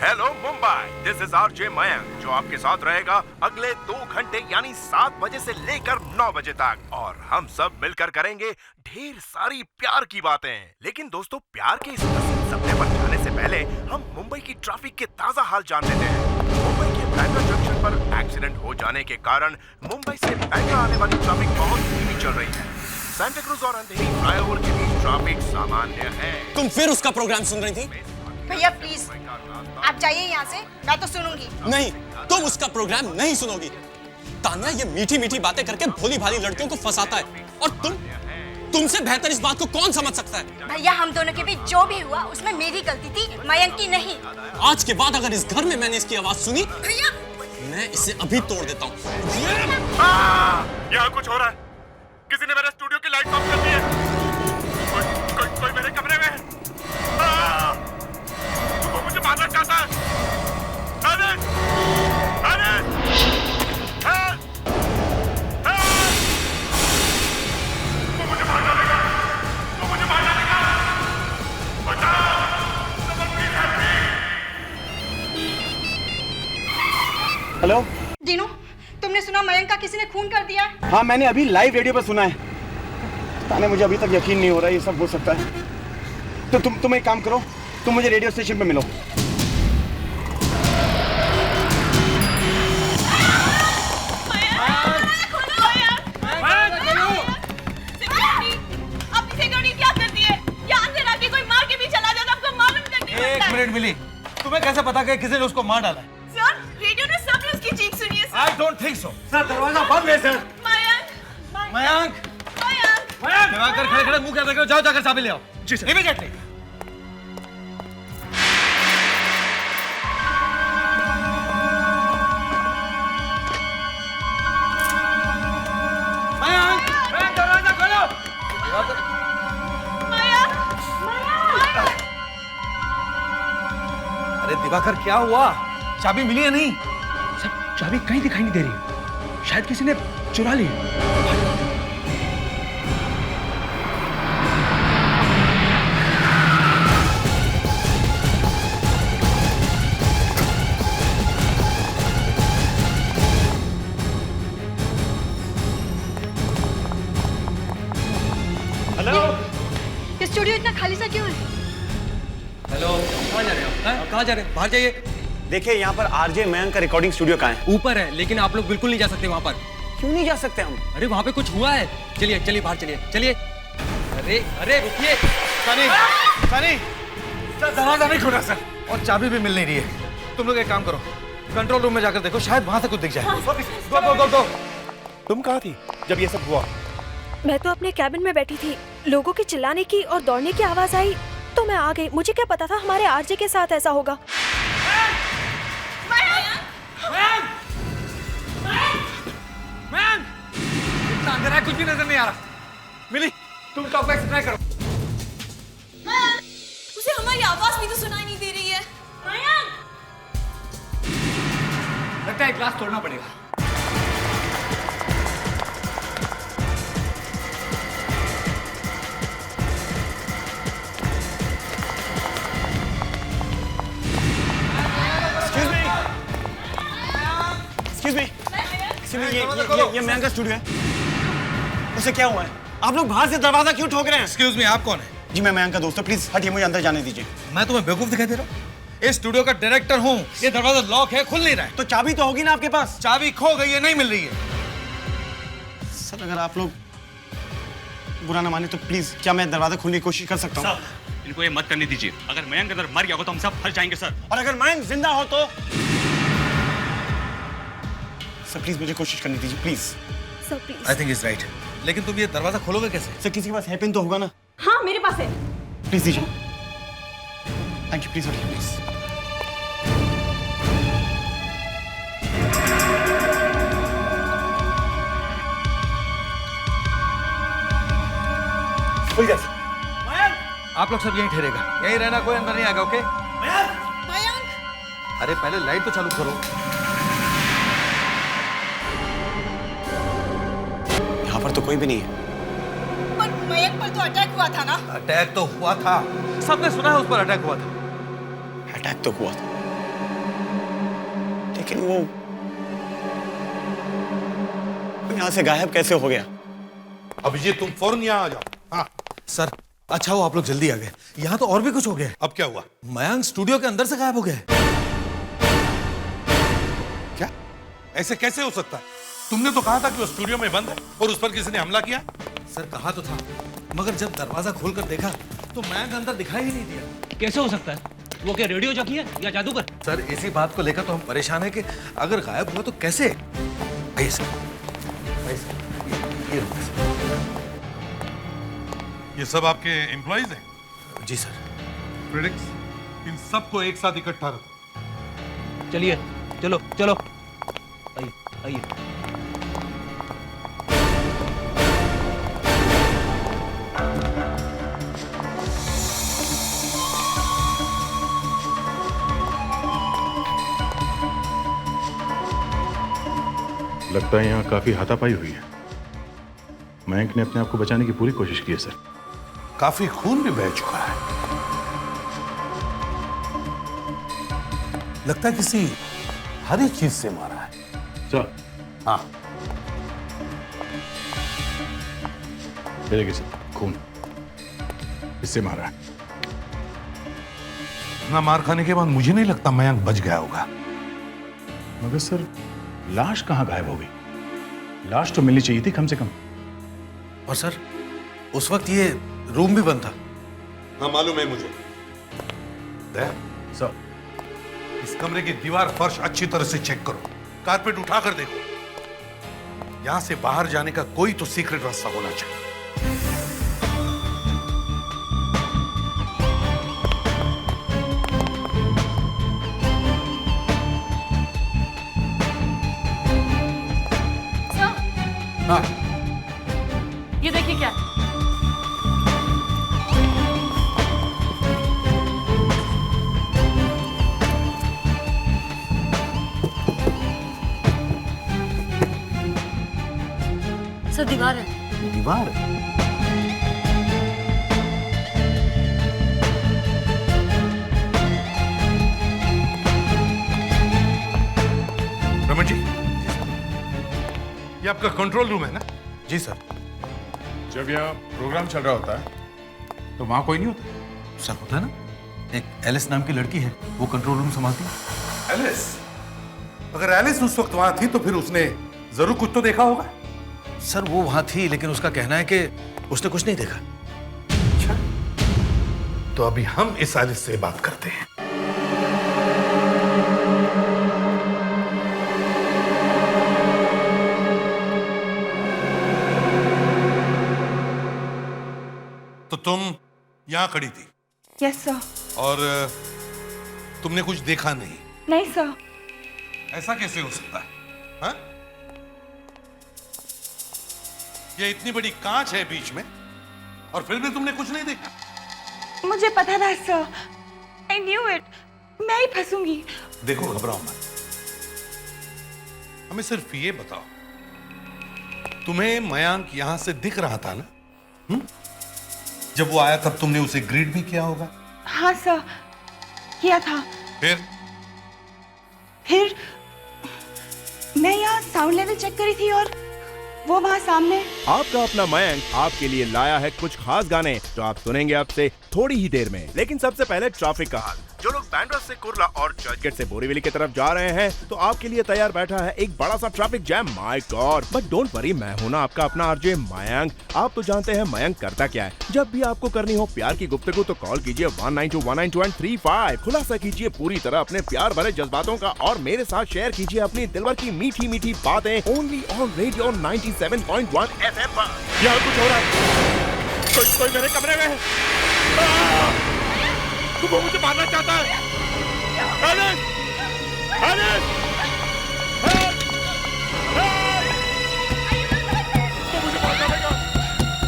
Hello Mumbai, this is RJ Mayank जो आपके साथ रहेगा अगले 2 घंटे यानी 7 बजे से लेकर 9 बजे तक और हम सब मिलकर करेंगे ढेर सारी प्यार की बातें। लेकिन दोस्तों, प्यार के इस हसीन सपने पर जाने से पहले हम मुंबई की ट्रैफिक के ताजा हाल जान लेते हैं। मुंबई के बैंड्रा जंक्शन पर एक्सीडेंट हो जाने के कारण मुंबई से बैंड्रा आने वाली ट्रैफिक बहुत धीमी चल रही है। सांता क्रूज और अंधेरी फ्लाईओवर के बीच ट्रैफिक सामान्य है। तुम फिर उसका प्रोग्राम सुन रही थी? भैया प्लीज आप जाइए यहाँ से, मैं तो सुनूंगी। नहीं, तुम उसका प्रोग्राम नहीं सुनोगी। तान्या ये मीठी मीठी बातें करके भोली भाली लड़कियों को फंसाता है और तुमसे बेहतर इस बात को कौन समझ सकता है? भैया हम दोनों के बीच जो भी हुआ उसमें मेरी गलती थी, मयंक की नहीं। आज के बाद अगर इस घर में मैंने इसकी आवाज सुनी, भैया मैं इसे अभी तोड़ देता हूँ। यहाँ कुछ हो रहा है। किसी ने मेरे स्टूडियो की लाइट ऑफ कर दी है। कोई मेरे कमरे में है। वो मुझे मारना चाहता है। अरे वो मुझे मार डालेगा। वो मुझे मार डालेगा। हेलो दीनू, तुमने सुना मयंक का किसी ने खून कर दिया? हाँ, मैंने अभी लाइव रेडियो पर सुना है। ताने मुझे अभी तक यकीन नहीं हो रहा है ये सब हो सकता है। तो तुम एक काम करो, तुम मुझे रेडियो स्टेशन पे मिलो। एक मिनट मिली, तुम्हें कैसे पता कि किसी ने उसको मार डाला है? सर, रेडियो ने सबने उसकी चीख सुनी है sir. I don't think so. Sir दरवाजा बंद है सर। मयंक, दिवाकर खड़े खड़े मुंह क्या देख रहे हो? जाओ जाकर चाबी ले आओ। जी सर। Immediately. मयंक, दरवाजा खोलो। अरे दिवाकर क्या हुआ? चाबी मिली है नहीं? सर चाबी कहीं दिखाई नहीं दे रही, शायद किसी ने चुरा ली है। हेलो, स्टूडियो इतना खाली सा क्यों है? हेलो, कहाँ जा रहे हो? कहाँ जा रहे हैं? बाहर जाइए। देखिए यहाँ पर आरजे मयंक का रिकॉर्डिंग स्टूडियो कहाँ है? ऊपर है, लेकिन आप लोग बिल्कुल नहीं जा सकते वहाँ पर। क्यों नहीं जा सकते हम? अरे वहाँ पे कुछ हुआ है। चलिए चलिए बाहर चलिए। अरे रुकिए। सनी, सर दरवाजा नहीं खुला सर, और चाबी भी मिल नहीं रही है। तुम लोग एक काम करो, कंट्रोल रूम में जाकर देखो, शायद वहाँ से कुछ दिख जाए। गो। तुम कहाँ थी जब ये सब हुआ? मैं तो अपने कैबिन में बैठी थी, लोगों की चिल्लाने की और दौड़ने की आवाज आई तो मैं आ गई। मुझे क्या पता था हमारे आरजे के साथ ऐसा होगा। इतना अंधेरा है, कुछ भी नजर नहीं आ रहा। मिली, तुम टॉप बैक ट्राई करो। उसे हमारी आवाज भी तो सुनाई नहीं दे रही है। लगता है ग्लास तोड़ना पड़ेगा। ये मयंक का स्टूडियो है। उसे क्या हुआ है? आप लोग बाहर से दरवाजा क्यों ठोक रहे हैं? एक्सक्यूज मी, आप कौन है? जी मैं मयंक का दोस्त हूँ, प्लीज हटिए, मुझे अंदर जाने दीजिए। मैं तुम्हें बेवकूफ दिखाई दे रहा हूँ? इस स्टूडियो का डायरेक्टर हूँ। ये दरवाजा लॉक है, खुल नहीं रहा है। तो चाबी तो होगी ना आपके पास? चाबी खो गई है, नहीं मिल रही है। सर अगर आप लोग बुरा ना माने तो प्लीज क्या मैं दरवाजा खोलने की कोशिश कर सकता हूँ? सर इनको ये मत करने दीजिए। अगर मयंक अंदर मर गया हो तो हम सब फंस जाएंगे सर। और अगर मयंक जिंदा हो तो? सर प्लीज मुझे कोशिश करने दीजिए please. Sir please. I think is right. लेकिन तुम ये दरवाजा खोलोगे कैसे? सर किसी के पास है पिन तो होगा ना? हाँ मेरे पास है। प्लीज दीजिए। थैंक यू, प्लीज हटिए प्लीज। आप लोग सब यहीं ठहरेगा, यहीं रहना, कोई अंदर नहीं आएगा। ओके? मयंक, अरे पहले लाइट तो चालू करो। यहाँ पर तो कोई भी नहीं है। पर मयंक पर तो अटैक हुआ था ना? अटैक तो हुआ था, सबने सुना है उस पर अटैक हुआ था। अटैक तो हुआ था, लेकिन वो यहाँ से गायब कैसे हो गया? अभिजीत तुम फौरन यहाँ आ जाओ। हाँ सर अच्छा हो आप लोग जल्दी आ गए। यहाँ तो और भी कुछ हो गया है। अब क्या हुआ? मयंक स्टूडियो के अंदर से गायब हो गया है। क्या? ऐसे कैसे हो सकता है? तुमने तो कहा था कि वो स्टूडियो में बंद है और उस पर किसी ने हमला किया। सर कहा तो था, मगर जब दरवाजा खोलकर देखा तो मयंक अंदर दिखाई ही नहीं दिया। कैसे हो सकता है? वो क्या रेडियो जॉकी है या जादूगर? सर इसी बात को लेकर तो हम परेशान हैं कि अगर गायब हुआ तो कैसे? आइए सर, आइए सर। ये लो सर। ये सब आपके एम्प्लॉइज हैं? जी सर। प्रेडिक्स, इन सबको एक साथ इकट्ठा रखो। चलिए चलो चलो, आइए आइए। लगता है यहाँ काफी हाथापाई हुई है। मयंक ने अपने आप को बचाने की पूरी कोशिश की है सर। काफी खून भी बह चुका है। लगता है किसी हरी चीज से मारा है। सर हाँ देखिए सर, खून इससे मारा है। इतना मार खाने के बाद मुझे नहीं लगता मयंक बच गया होगा। मगर सर लाश कहाँ गायब हो गई? लाश तो मिलनी चाहिए थी कम से कम। और सर उस वक्त ये रूम भी बंद था। हाँ मालूम है मुझे। दया, सर इस कमरे की दीवार फर्श अच्छी तरह से चेक करो, कारपेट उठाकर देखो। यहां से बाहर जाने का कोई तो सीक्रेट रास्ता होना चाहिए। हाँ ये देखिए क्या। सर दीवार है। दीवार? रमन जी, ये आपका कंट्रोल रूम है ना? जी सर। जब यहाँ प्रोग्राम चल रहा होता है तो वहां कोई नहीं होता? सर होता है ना, एक एलिस नाम की लड़की है, वो कंट्रोल रूम संभालती है। एलिस? अगर एलिस उस वक्त वहां थी तो फिर उसने जरूर कुछ तो देखा होगा। सर वो वहां थी लेकिन उसका कहना है कि उसने कुछ नहीं देखा। अच्छा, तो अभी हम इस एलिस से बात करते हैं। तो तुम यहां खड़ी थी? Yes sir. और तुमने कुछ देखा नहीं? नहीं सर। ऐसा कैसे हो सकता है? हाँ? ये इतनी बड़ी कांच है बीच में और फिर भी तुमने कुछ नहीं देखा? मुझे पता था सर, आई न्यू इट, मैं ही फंसूंगी। देखो घबराओ मत, हमें सिर्फ ये बताओ, तुम्हें मयंक यहां से दिख रहा था ना? जब वो आया तब तुमने उसे ग्रीट भी किया होगा? हाँ सर, किया था। फिर मैं यहाँ साउंड लेवल चेक करी थी और वो वहाँ सामने। आपका अपना मयंक आपके लिए लाया है कुछ खास गाने जो आप सुनेंगे आपसे थोड़ी ही देर में। लेकिन सबसे पहले ट्रैफिक का हाल। जो लोग बैंड्रा से कुर्ला और चर्चगेट से बोरीवली की तरफ जा रहे हैं तो आपके लिए तैयार बैठा है एक बड़ा सा traffic jam. My God, but don't worry, मैं हूं ना आपका अपना आरजे मयंक। आप तो जानते हैं मयंक करता क्या है। जब भी आपको करनी हो प्यार की गुफ्तगू तो कॉल कीजिए 192192 खुलासा कीजिए पूरी तरह अपने प्यार भरे जज्बातों का और मेरे साथ शेयर कीजिए अपनी दिलवर की मीठी मीठी बातें ओनली ऑन रेडियो 97.1 FM पर। यहाँ कुछ हो रहा है, कोई मेरे कमरे में है। वो मुझे मारना चाहता है। एलिस! एलिस! हेल्प! हेल्प! वो मुझे मार डालेगा।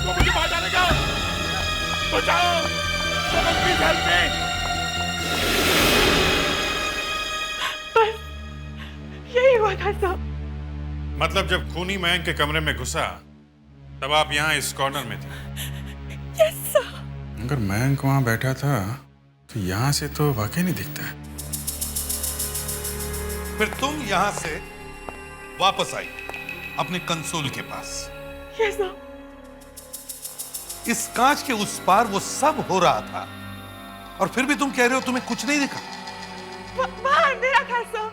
वो मुझे मार डालेगा। बचाओ! Please help me. बस यही हुआ था सब। मतलब जब खूनी मयंक के कमरे में घुसा तब आप यहाँ इस कॉर्नर में थे? Yes sir. अगर मयंक वहां बैठा था तो यहाँ से तो वाकई नहीं दिखता है। फिर तुम यहां से वापस आई अपने कंसोल के पास। Yes sir. इस कांच के उस पार वो सब हो रहा था और फिर भी तुम कह रहे हो तुम्हें कुछ नहीं दिखा। वहाँ अंधेरा था सर।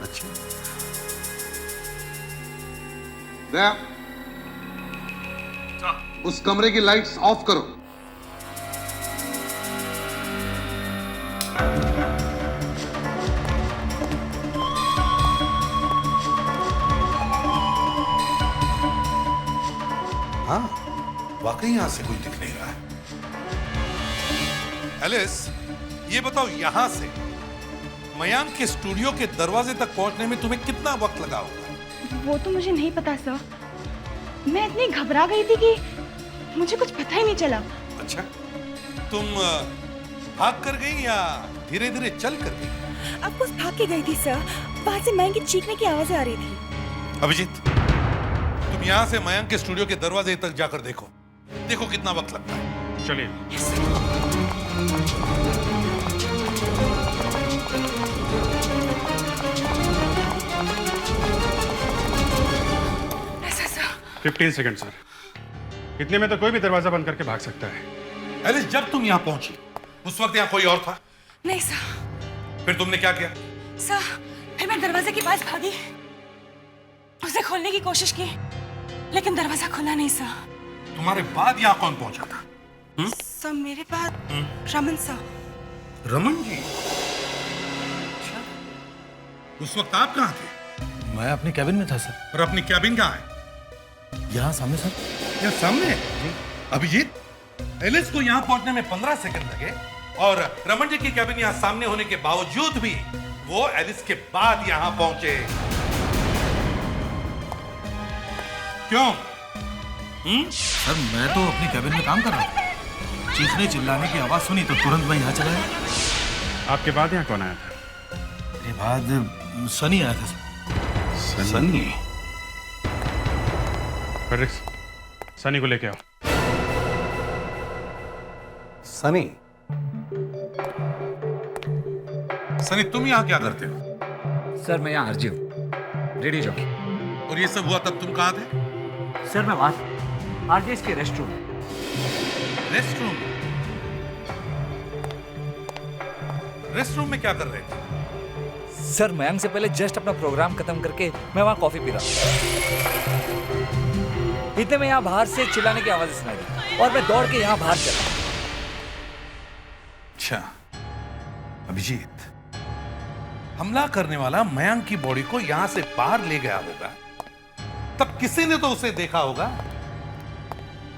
अच्छा, दया, उस कमरे की लाइट्स ऑफ करो। हाँ, वाकई यहां से कोई दिख नहीं रहा है। एलिस, ये बताओ यहां से मयांक के स्टूडियो के दरवाजे तक पहुंचने में तुम्हें कितना वक्त लगा होगा? वो तो मुझे नहीं पता सर। मैं इतनी घबरा गई थी कि मुझे कुछ पता ही नहीं चला। अच्छा, तुम भाग कर गई या धीरे धीरे चल कर गई? अब बस भाग के गई थी सर। वहां से मयंक की चीखने की आवाजें आ रही थी। अभिजीत, तुम यहां से मयंक के स्टूडियो के दरवाजे तक जाकर देखो। देखो कितना वक्त लगता है। चलिए। ऐसा सर। 15 second sir. इतने में तो कोई भी दरवाजा बंद करके भाग सकता है। एलिस, जब तुम यहां पहुंची उस वक्त यहां कोई और था? नहीं सर। फिर तुमने क्या किया? सर, फिर मैं दरवाजे के पास भागी, उसे खोलने की कोशिश की, लेकिन दरवाजा खुला नहीं सर। तुम्हारे बाद यहां कौन पहुंचा था? सर, मेरे पास रमन सर। रमन जी? अच्छा, उस वक्त आप कहां थे? मैं अपने कैबिन में था सर। और अपनी कैबिन कहां है? यहाँ सामने सर। यहाँ सामने? अभिजीत, एलिस को यहाँ पहुंचने में 15 सेकंड लगे और रमन जी की कैबिन यहाँ सामने होने के बावजूद भी वो एलिस के बाद यहाँ पहुंचे। क्यों? सर, मैं तो अपनी कैबिन में काम कर रहा था। चीखने चिल्लाने की आवाज सुनी तो तुरंत मैं यहाँ चला गया। आपके बाद यहाँ कौन आया था? मेरे बाद सनी आया था सर। सनी? फ्रेडरिक्स, सनी को लेके आओ। सनी? सनी, तुम यहाँ क्या करते हो? सर, मैं यहाँ आरजी हूँ, रेडियो जॉकी। और ये सब हुआ तब तुम कहाँ थे? सर, मैं वहां आरजेएस के रेस्टरूम। रेस्टरूम? रेस्टरूम में क्या कर रहे थे? सर, मयंक से पहले जस्ट अपना प्रोग्राम खत्म करके मैं वहां कॉफी पी रहा था। इतने में यहाँ बाहर से चिल्लाने की आवाज सुनाई दी और मैं दौड़ के यहाँ बाहर चला। अच्छा, अभिजीत, हमला करने वाला मयंक की बॉडी को यहां से बाहर ले गया होगा, तब किसी ने तो उसे देखा होगा।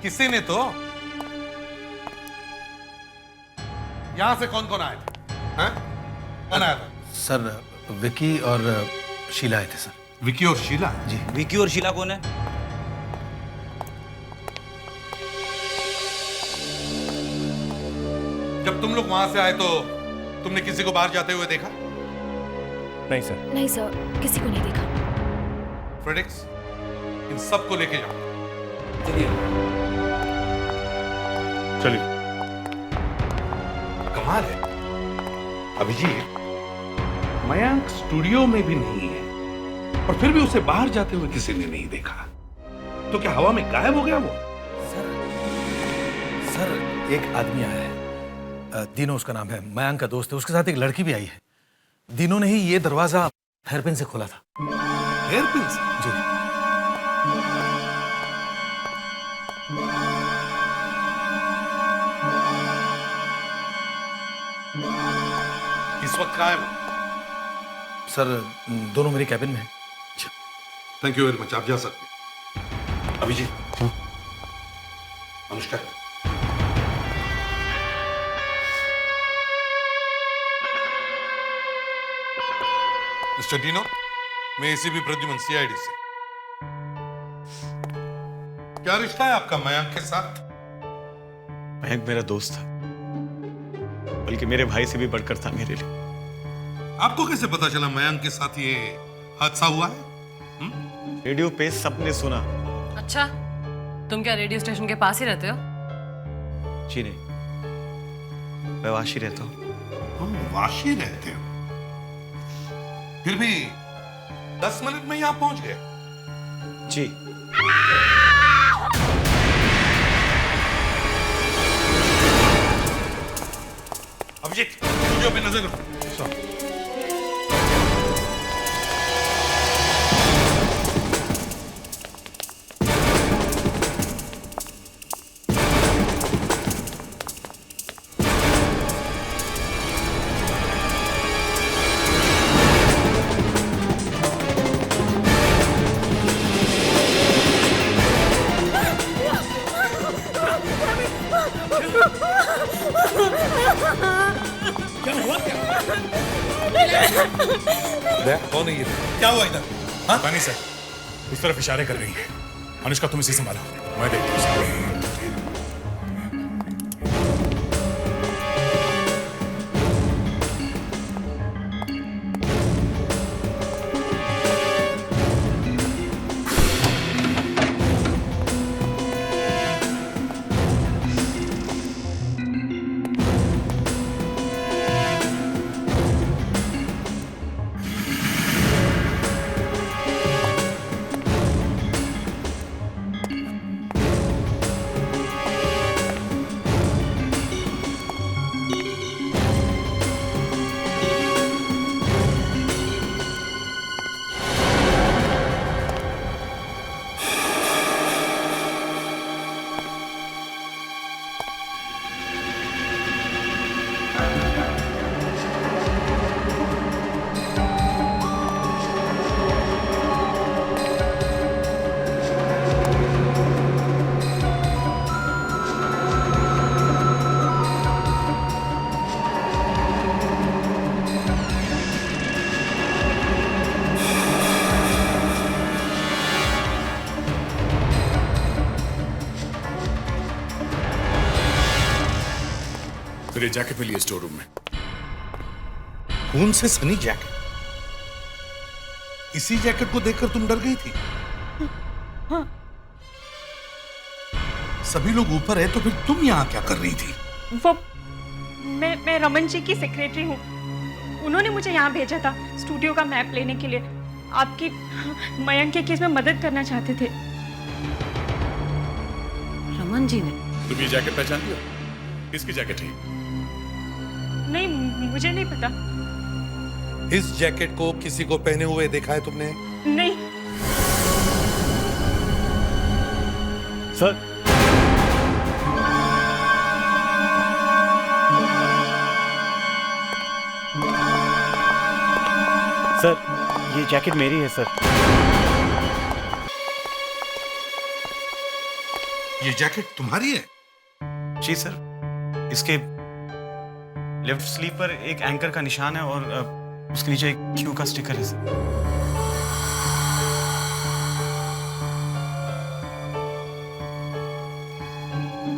किसी ने तो। यहां से कौन कौन आए थे? हाँ? कौन आया था? सर, विकी और शीला आए थे सर। विकी और शीला? जी। विकी और शीला कौन है? जब तुम लोग वहां से आए तो तुमने किसी को बाहर जाते हुए देखा? नहीं सर। नहीं सर, किसी को नहीं देखा। फ्रेडरिक्स, इन सबको लेके जाओ। चलिए। कमाल है अभिजीत, मयंक स्टूडियो में भी नहीं है और फिर भी उसे बाहर जाते हुए किसी ने नहीं देखा। तो क्या हवा में गायब हो गया वो? सर, एक आदमी आया है, दीनो उसका नाम है, मयंक का दोस्त है। उसके साथ एक लड़की भी आई है। दीनो ने ही ये दरवाजा हेयरपिन से खोला था। हेयरपिन से? जी। इस वक्त कहाँ है वो? सर, दोनों मेरी कैबिन में हैं। थैंक यू वेरी मच, आप जा सकते। अभिजीत, अनुष्का, मिस्टर डीनो, मैं एसीपी प्रद्युमन, सीआईडी से। क्या रिश्ता है आपका मयंक के साथ? मयंक मेरा दोस्त था, बल्कि मेरे भाई से भी बढ़कर था मेरे लिए। आपको कैसे पता चला मयंक के साथ ये हादसा हुआ है? रेडियो पे सबने सुना। अच्छा, तुम क्या रेडियो स्टेशन के पास ही रहते हो? जी नहीं, मैं वाशी रहता हूँ। वाशी रहते हो? फिर भी 10 मिनट में ही आप पहुंच गए। जी। अभिजीत, स्टूडियो पे नजर रखो। कौन है ये? क्या हुआ इधर? हाँ? पानी सर, उस तरफ इशारे कर रही है। अनुष्का तुम इसे संभालो, मैं देखता हूँ। फिर ये जैकेट मिली है स्टोर रूम में। कौन से सनी जैकेट? इसी जैकेट को देखकर तुम डर गई थी? हाँ। सभी लोग ऊपर है तो फिर तुम यहाँ क्या कर रही थी? वो मैं रमन जी की सेक्रेटरी हूँ। उन्होंने मुझे यहाँ भेजा था स्टूडियो का मैप लेने के लिए। आपकी मयंक के केस में मदद करना चाहते थे। रमन जी ने? तुम ये जैकेट पहचानती हो? किसकी जैकेट है? नहीं, मुझे नहीं पता। इस जैकेट को किसी को पहने हुए देखा है तुमने? नहीं। सर, सर ये जैकेट मेरी है सर। ये जैकेट तुम्हारी है? जी सर, इसके लेफ्ट स्लीव पर एक एंकर का निशान है और उसके नीचे एक क्यू का स्टिकर है सर।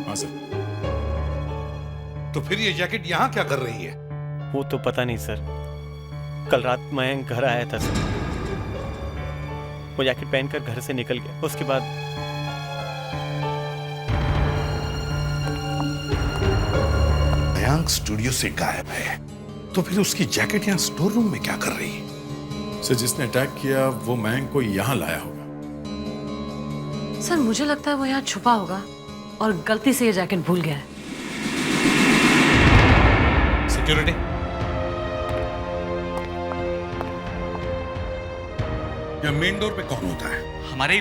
हाँ सर। तो फिर ये जैकेट यहाँ क्या कर रही है? वो तो पता नहीं सर, कल रात मयंक घर आया था सर। वो जैकेट पहनकर घर से निकल गया। उसके बाद मयंक स्टूडियो से गायब है, तो फिर उसकी जैकेट यहाँ स्टोर रूम में क्या कर रही है? सर, जिसने अटैक किया वो मयंक को यहाँ लाया होगा। सर मुझे लगता है वो यहाँ छुपा होगा और गलती से ये जैकेट भूल गया है। सिक्योरिटी, या मेन डोर पे कौन होता है? हमारे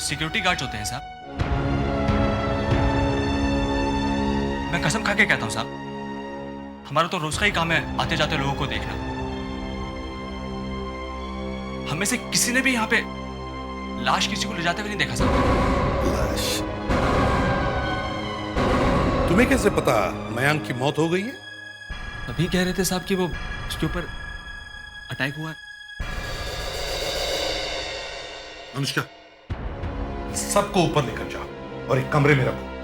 सिक्योरिटी गार्ड होते हैं साहब। मैं कसम खा के कहता हूं साहब, हमारा तो रोज का ही काम है आते जाते लोगों को देखना। हमें से किसी ने भी यहाँ पे लाश किसी को ले जाते हुए नहीं देखा साहब। लाश? तुम्हें कैसे पता मयंक की मौत हो गई है? अभी कह रहे थे साहब कि वो उसके ऊपर अटैक हुआ है। अनुष्का, सबको ऊपर लेकर जाओ और एक कमरे में रखो।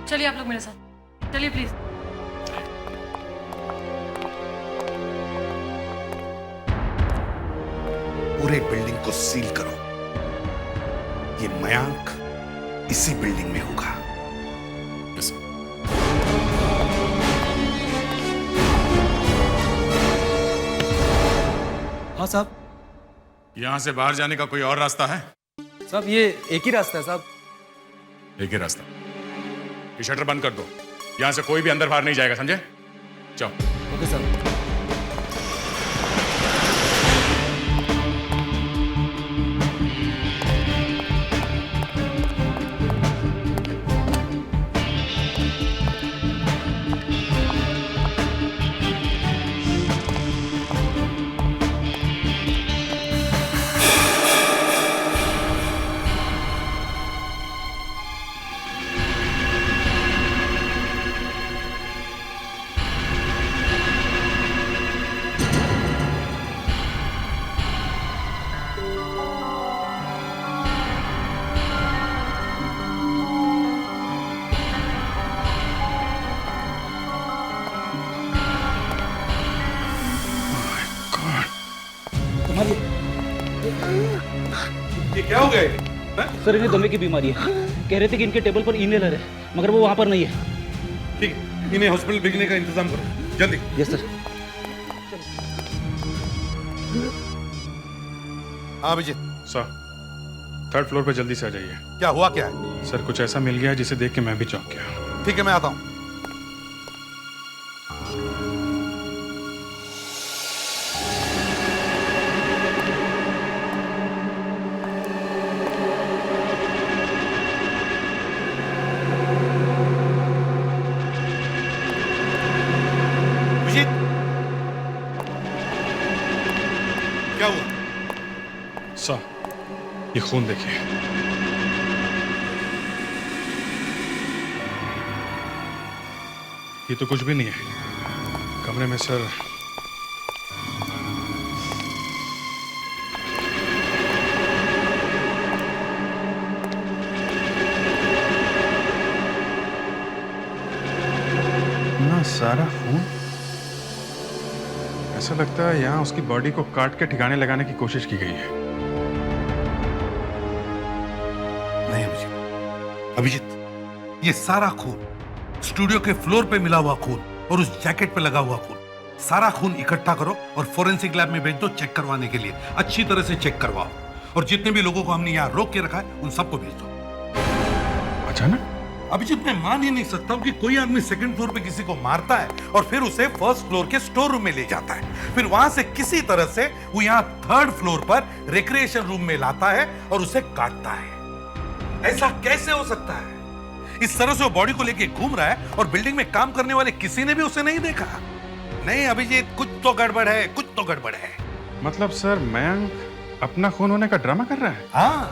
चलिए आप लोग मेरे साथ, चलिए प्लीज। पूरे बिल्डिंग को सील करो। ये मयंक इसी बिल्डिंग में होगा। हाँ साहब। यहाँ से बाहर जाने का कोई और रास्ता है? साहब ये एक ही रास्ता है साहब। एक ही रास्ता। ये शटर बंद कर दो, यहाँ से कोई भी अंदर बाहर नहीं जाएगा, समझे? जाओ। ओके साहब। ये क्या हो गया ये? सर इन्हें दमे की बीमारी है। कह रहे थे कि इनके टेबल पर इनहेलर है मगर वो वहाँ पर नहीं है। ठीक है, इन्हें हॉस्पिटल भेजने का इंतजाम करो जल्दी। Yes sir. हाँ अभिजीत। सर, थर्ड फ्लोर पे जल्दी से आ जाइए। क्या हुआ क्या है? सर कुछ ऐसा मिल गया है जिसे देख के मैं भी चौंक गया। ठीक है मैं आता हूँ। क्या हुआ? सर, ये खून देखिए। ये तो कुछ भी नहीं है कमरे में सर। ना सारा खून। ऐसा लगता है यहाँ उसकी बॉडी को काट के ठिकाने लगाने की कोशिश की गई है। नहीं अभिजीत, अभिजीत ये सारा खून, स्टूडियो के फ्लोर पे मिला हुआ खून और उस जैकेट पे लगा हुआ खून, सारा खून इकट्ठा करो और फोरेंसिक लैब में भेज दो चेक करवाने के लिए। अच्छी तरह से चेक करवाओ और जितने भी लोगों को हमने यहाँ रोक के रखा है उन सबको भेज दो। अचानक? अभिजीत मैं मान ही नहीं सकता हूँ कि कोई आदमी सेकंड फ्लोर पे किसी को मारता है और फिर उसे फर्स्ट फ्लोर के स्टोर रूम में ले जाता है, फिर वहां से किसी तरह से वो यहाँ थर्ड फ्लोर पर रिक्रिएशन रूम में लाता है और उसे काटता है। ऐसा कैसे हो सकता है? इस तरह से वो बॉडी को लेके घूम रहा है और बिल्डिंग में काम करने वाले किसी ने भी उसे नहीं देखा। नहीं अभिजीत, कुछ तो गड़बड़ है, कुछ तो गड़बड़ है। मतलब सर मयंक अपना खून होने का ड्रामा कर रहा है? हाँ,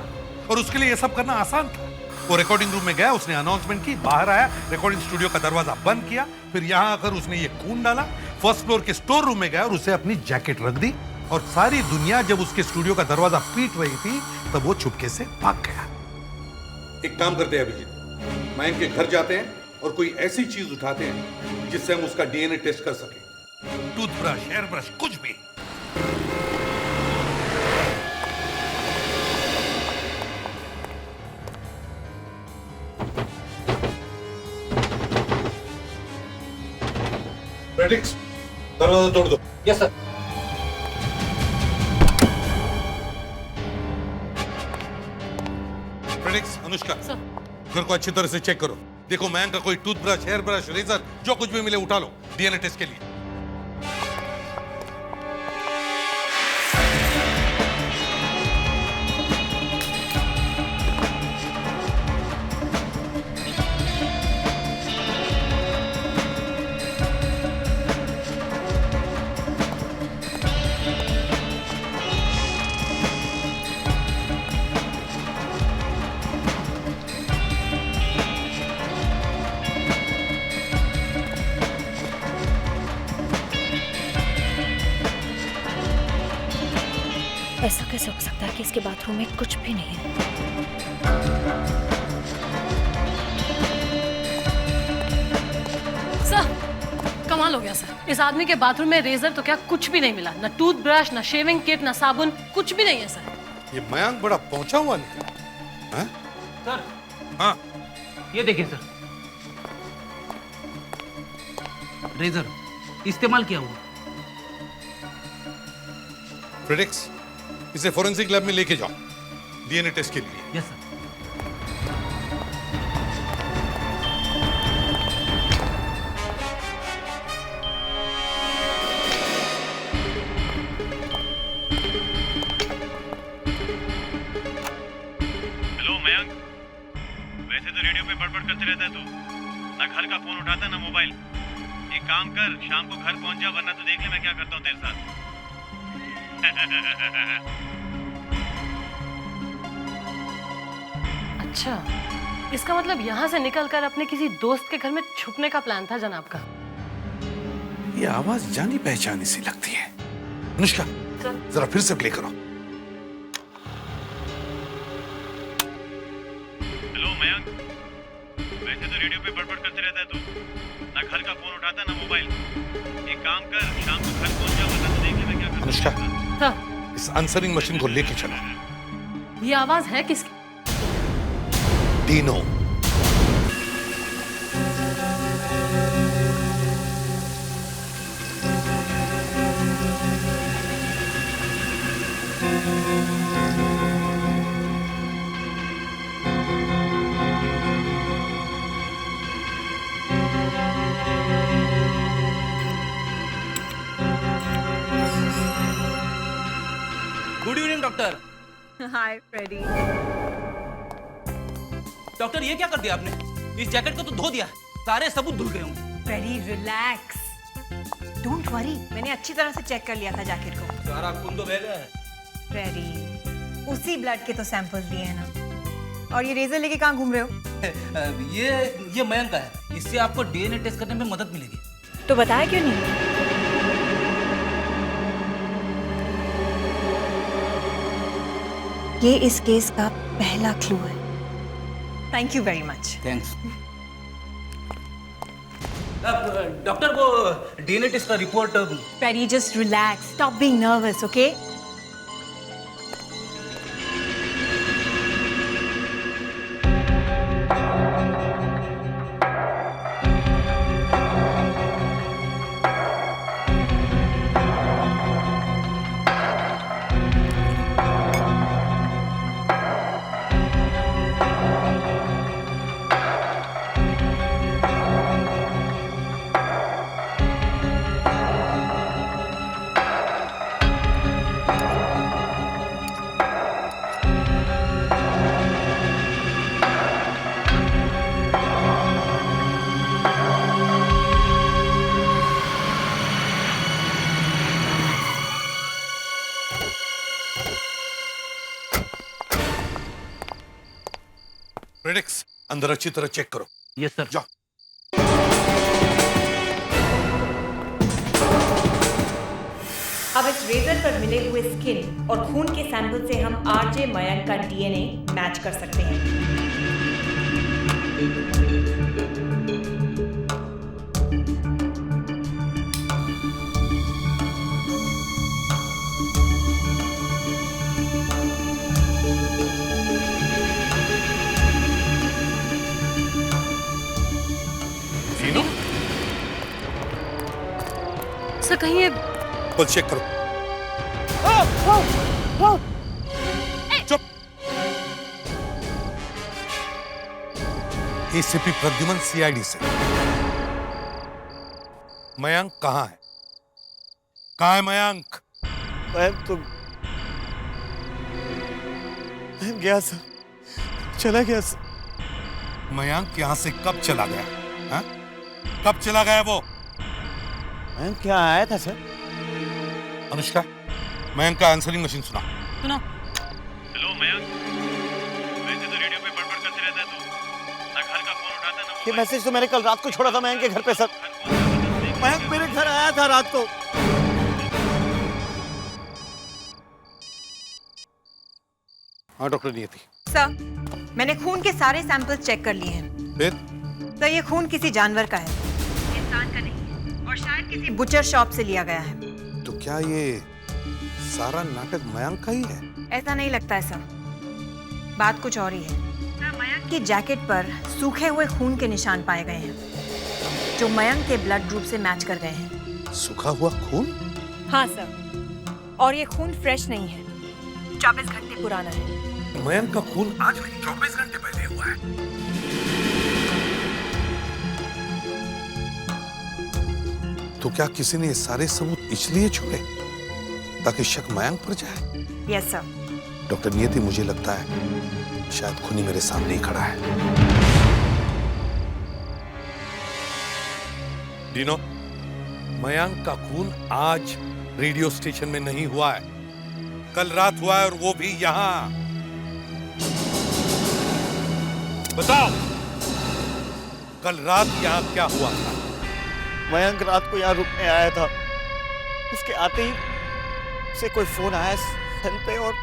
और उसके लिए ये सब करना आसान था। वो रिकॉर्डिंग रूम में गया, उसने अनाउंसमेंट की, बाहर आया, रिकॉर्डिंग स्टूडियो का दरवाजा बंद किया, फिर यहाँ आकर उसने ये खून डाला, फर्स्ट फ्लोर के स्टोर रूम में गया और उसे अपनी जैकेट रख दी और सारी दुनिया जब उसके स्टूडियो का दरवाजा पीट रही थी तब वो चुपके से भाग गया। एक काम करते हैं अभिजीत, मयंक के घर जाते हैं और कोई ऐसी चीज उठाते हैं जिससे हम उसका डीएनए टेस्ट कर सकें। टूथब्रश, हेयर ब्रश, कुछ भी। प्रेडिक्स, दरवाजा तोड़ दो। Yes sir. प्रेडिक्स, अनुष्का घर को अच्छी तरह से चेक करो। देखो मयंक का कोई टूथब्रश, हेयर ब्रश, रेजर, जो कुछ भी मिले उठा लो डीएनए टेस्ट के लिए। ऐसा कैसे हो सकता है कि इसके बाथरूम में कुछ भी नहीं है? सर कमाल हो गया सर, इस आदमी के बाथरूम में रेजर तो क्या कुछ भी नहीं मिला, ना टूथब्रश, ना शेविंग किट, ना साबुन, कुछ भी नहीं है सर। ये मयंक बड़ा पहुंचा हुआ नहीं। सर हाँ ये देखिए सर, रेजर इस्तेमाल किया हुआ। प्रेडिक्स, इसे फोरेंसिक लैब में लेके जाओ डीएनए टेस्ट के लिए। Yes sir. हेलो मयंक, वैसे तो रेडियो पे बड़बड़ करते रहता है तू, ना घर का फोन उठाता ना मोबाइल। एक काम कर, शाम को घर पहुंच जा, वरना तो देख ले मैं क्या करता हूँ तेरे साथ। अच्छा, इसका मतलब यहाँ से निकलकर अपने किसी दोस्त के घर में छुपने का प्लान था जनाब का। ये आवाज जानी पहचानी सी लगती है। अनुष्का, जरा फिर से प्ले करो। हेलो मयंक, वैसे तो रेडियो पे बड़बड़ करते रहता है तू, ना घर का फोन उठाता ना मोबाइल। एक काम कर, शाम को घर पहुंच जा, वरना तो देख ले मैं क्या करता हूँ। अनुष्का, हाँ, इस आंसरिंग मशीन को लेके चलो। ये आवाज है किसकी? Dino. Good evening doctor. Hi Freddy. Doctor ये क्या कर दिया आपने? इस जैकेट को तो धो दिया, सारे सबूत धुल गए होंगे। फ्रेडी रिलैक्स, डोंट वरी, मैंने अच्छी तरह से चेक कर लिया था जैकेट को। सारा खून तो बह गया है। फ्रेडी, उसी ब्लड के तो सैंपल्स दिए हैं ना। और ये रेजर लेके कहाँ घूम रहे हो? ये मयंक का है, इससे आपको डीएनए टेस्ट करने में मदद मिलेगी। तो बताया क्यों नहीं? ये इस केस का पहला क्लू है। Thank you very much. Thanks. Doctor, वो डीएनए टेस्ट का report. Freddie, just relax, stop being nervous, okay? प्रेडिक्स, अंदर अच्छी तरह चेक करो। Yes sir. जाओ। अब इस रेजर पर मिले हुए स्किन और खून के सैंपल से हम आरजे मयंक का डीएनए मैच कर सकते हैं। सर कहीं ये बस चेक करो। चुप। एसीपी प्रद्युमन, सीआईडी से। मयंक कहाँ है? कहाँ है मयंक? मयंक तो गया सर, चला गया सर। मयंक यहाँ से कब चला गया? हा? कब चला गया वो? मयंक क्या आया था सर? अनुष्का, मयंक का आंसरिंग मशीन सुना। सुनो। हेलो मयंक, वैसे तो रेडियो पे बड़बड़ करते रहता है तू, ना घर का फोन उठाता ना ये मैसेज तो मैंने कल रात को छोड़ा था मयंक के घर पे सर। मयंक मेरे घर आया था रात को। हाँ डॉक्टर नियति। सर, मैंने खून के सारे सैंपल्स चेक कर लिए हैं। फिर? सर, ये खून किसी जानवर का है, इंसान का नहीं है, और शायद किसी बुचर शॉप से लिया गया है। तो क्या ये सारा नाटक मयंक का ही है? ऐसा नहीं लगता है सर, बात कुछ और ही है। सर, मयंक की जैकेट पर सूखे हुए खून के निशान पाए गए हैं, जो मयंक के ब्लड ग्रुप से मैच कर गए हैं। सूखा हुआ खून? हाँ सर, और ये खून फ्रेश नहीं है, 24 घंटे पुराना है। मयंक का खून आज नहीं 24 घंटे पहले हुआ है। तो क्या किसी ने ये सारे सबूत इसलिए छोड़े ताकि शक मयंक पर जाए? Yes sir. डॉक्टर नियति, मुझे लगता है शायद खूनी मेरे सामने ही खड़ा है। डीनो, मयंक का खून आज रेडियो स्टेशन में नहीं हुआ है, कल रात हुआ है, और वो भी यहां। बताओ, कल रात यहां क्या हुआ था? मयंक रात को यहाँ रुकने आया था, उसके आते ही उसे कोई फोन आया सेल पे और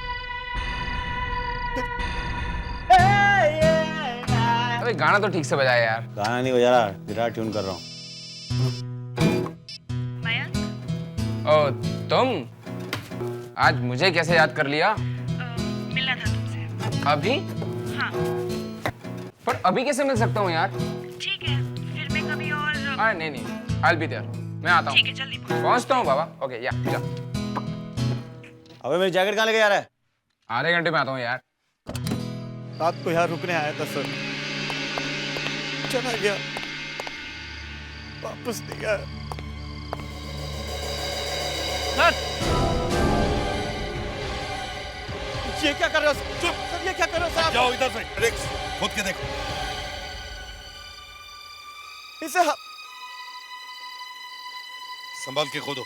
अरे गाना तो ठीक से बजाया यार। गाना नहीं बजा रहा, गिटार ट्यून कर रहा हूँ। ओ तुम आज मुझे कैसे याद कर लिया? मिलना था तुमसे। अभी? हाँ। पर अभी कैसे मिल सकता हूँ यार? ठीक है, फिर मैं कभी और। नहीं, I'll be there। मैं आता हूँ। ठीक है, जल्दी पहुँचता हूँ बाबा। ओके, या जा। अबे मेरी जैकेट कहाँ लेके जा रहा है? आधे घंटे में आता हूँ यार। रात को यहाँ रुकने आया था सर, चला गया, वापस नहीं आया। सर, ये क्या कर रहे हो? चुप! सर, ये क्या कर रहे हो सर? जाओ इधर से, रिक्स, खोद के देखो। इसे संभाल के खोदो।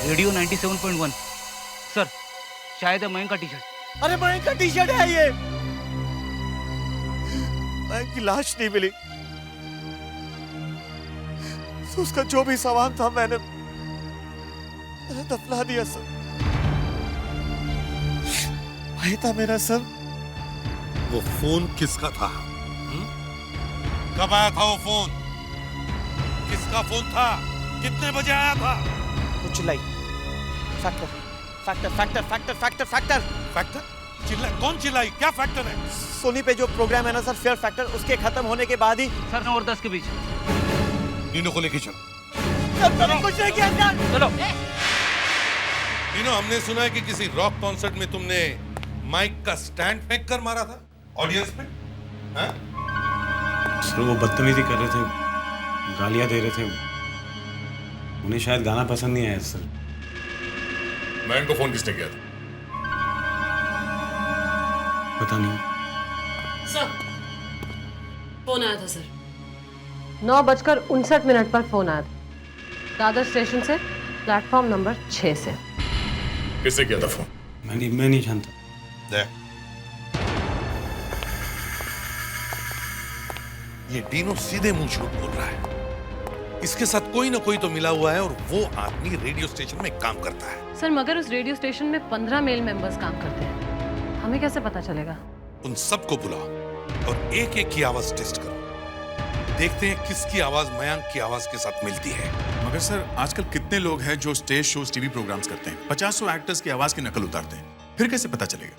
रेडियो 97.1 सर, शायद है मयंक का टी शर्ट। अरे मयंक का टी शर्ट है ये। मयंक की लाश नहीं मिली, तो उसका जो भी सामान था मैंने दफना दिया सर। भाई था मेरा सर। वो फोन किसका था? कब आया था वो फोन? किसका फोन था? कितने बजे आया था? वो चिल्लाई, factor factor factor factor factor factor factor चिल्लाई? कौन चिल्लाई? क्या फैक्टर है? सोनी पे जो प्रोग्राम है ना सर, फेयर फैक्टर, उसके खत्म होने के बाद ही सर 9 और 10 के बीच। नीनो को लेके चलो। कुछ नहीं किया सर। चलो। नीनो, हमने सुना है कि किसी रॉक कॉन्सर्ट में तुमने माइक का स्टैंड फेंक कर मारा था ऑडियंस में। हाँ? सर वो बदतमीजी कर रहे थे, गालियां दे रहे थे, उन्हें शायद गाना पसंद नहीं आया सर। मयंक को फोन किसने किया था? पता नहीं सर, फोन आया था सर। 9:59 पर फोन आया था दादर स्टेशन से, प्लेटफॉर्म नंबर 6 से। किससे किया था फोन? मैं नहीं जानता। ये डीनो सीधे मुंह झूठ बोल रहा है। इसके साथ कोई ना कोई तो मिला हुआ है, और वो आदमी रेडियो स्टेशन में काम करता है। सर, मगर उस रेडियो स्टेशन में 15 मेल मेंबर्स काम करते हैं, हमें कैसे पता चलेगा? उन सबको बुलाओ और एक एक की आवाज टेस्ट करो, देखते हैं किसकी आवाज मयंक की आवाज के साथ मिलती है। मगर सर, आजकल कितने लोग हैं जो स्टेज शोज, टीवी प्रोग्राम्स करते हैं, 50 एक्टर्स की आवाज की नकल उतारते हैं, फिर कैसे पता चलेगा?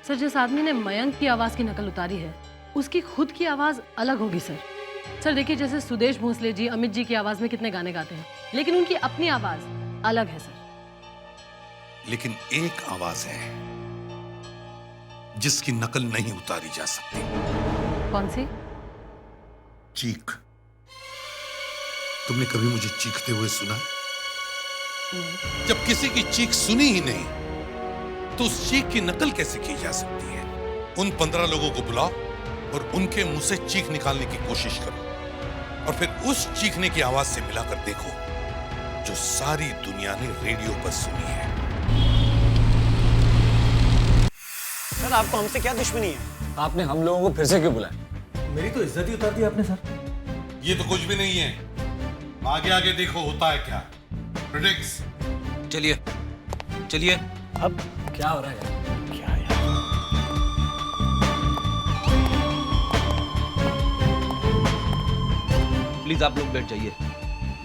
सर, जिस आदमी ने मयंक की आवाज की नकल उतारी है, उसकी खुद की आवाज अलग होगी सर। सर देखिए, जैसे सुदेश भोसले जी अमित जी की आवाज में कितने गाने गाते हैं, लेकिन उनकी अपनी आवाज अलग है सर। लेकिन एक आवाज है जिसकी नकल नहीं उतारी जा सकती। कौन सी? चीख। तुमने कभी मुझे चीखते हुए सुना? जब किसी की चीख सुनी ही नहीं, तो उस चीख की नकल कैसे की जा सकती है? उन 15 लोगों को बुलाओ और उनके मुंह से चीख निकालने की कोशिश करो, और फिर उस चीखने की आवाज से मिलाकर देखो जो सारी दुनिया ने रेडियो पर सुनी है। सर, आपको हमसे क्या दुश्मनी है? आपने हम लोगों को फिर से क्यों बुलाया? मेरी तो इज्जत ही उतार दी आपने सर। ये तो कुछ भी नहीं है, आगे आगे देखो होता है क्या। प्रेडिक्स। चलिए चलिए। अब क्या हो रहा है? क्या यार? प्लीज आप लोग बैठ जाइए।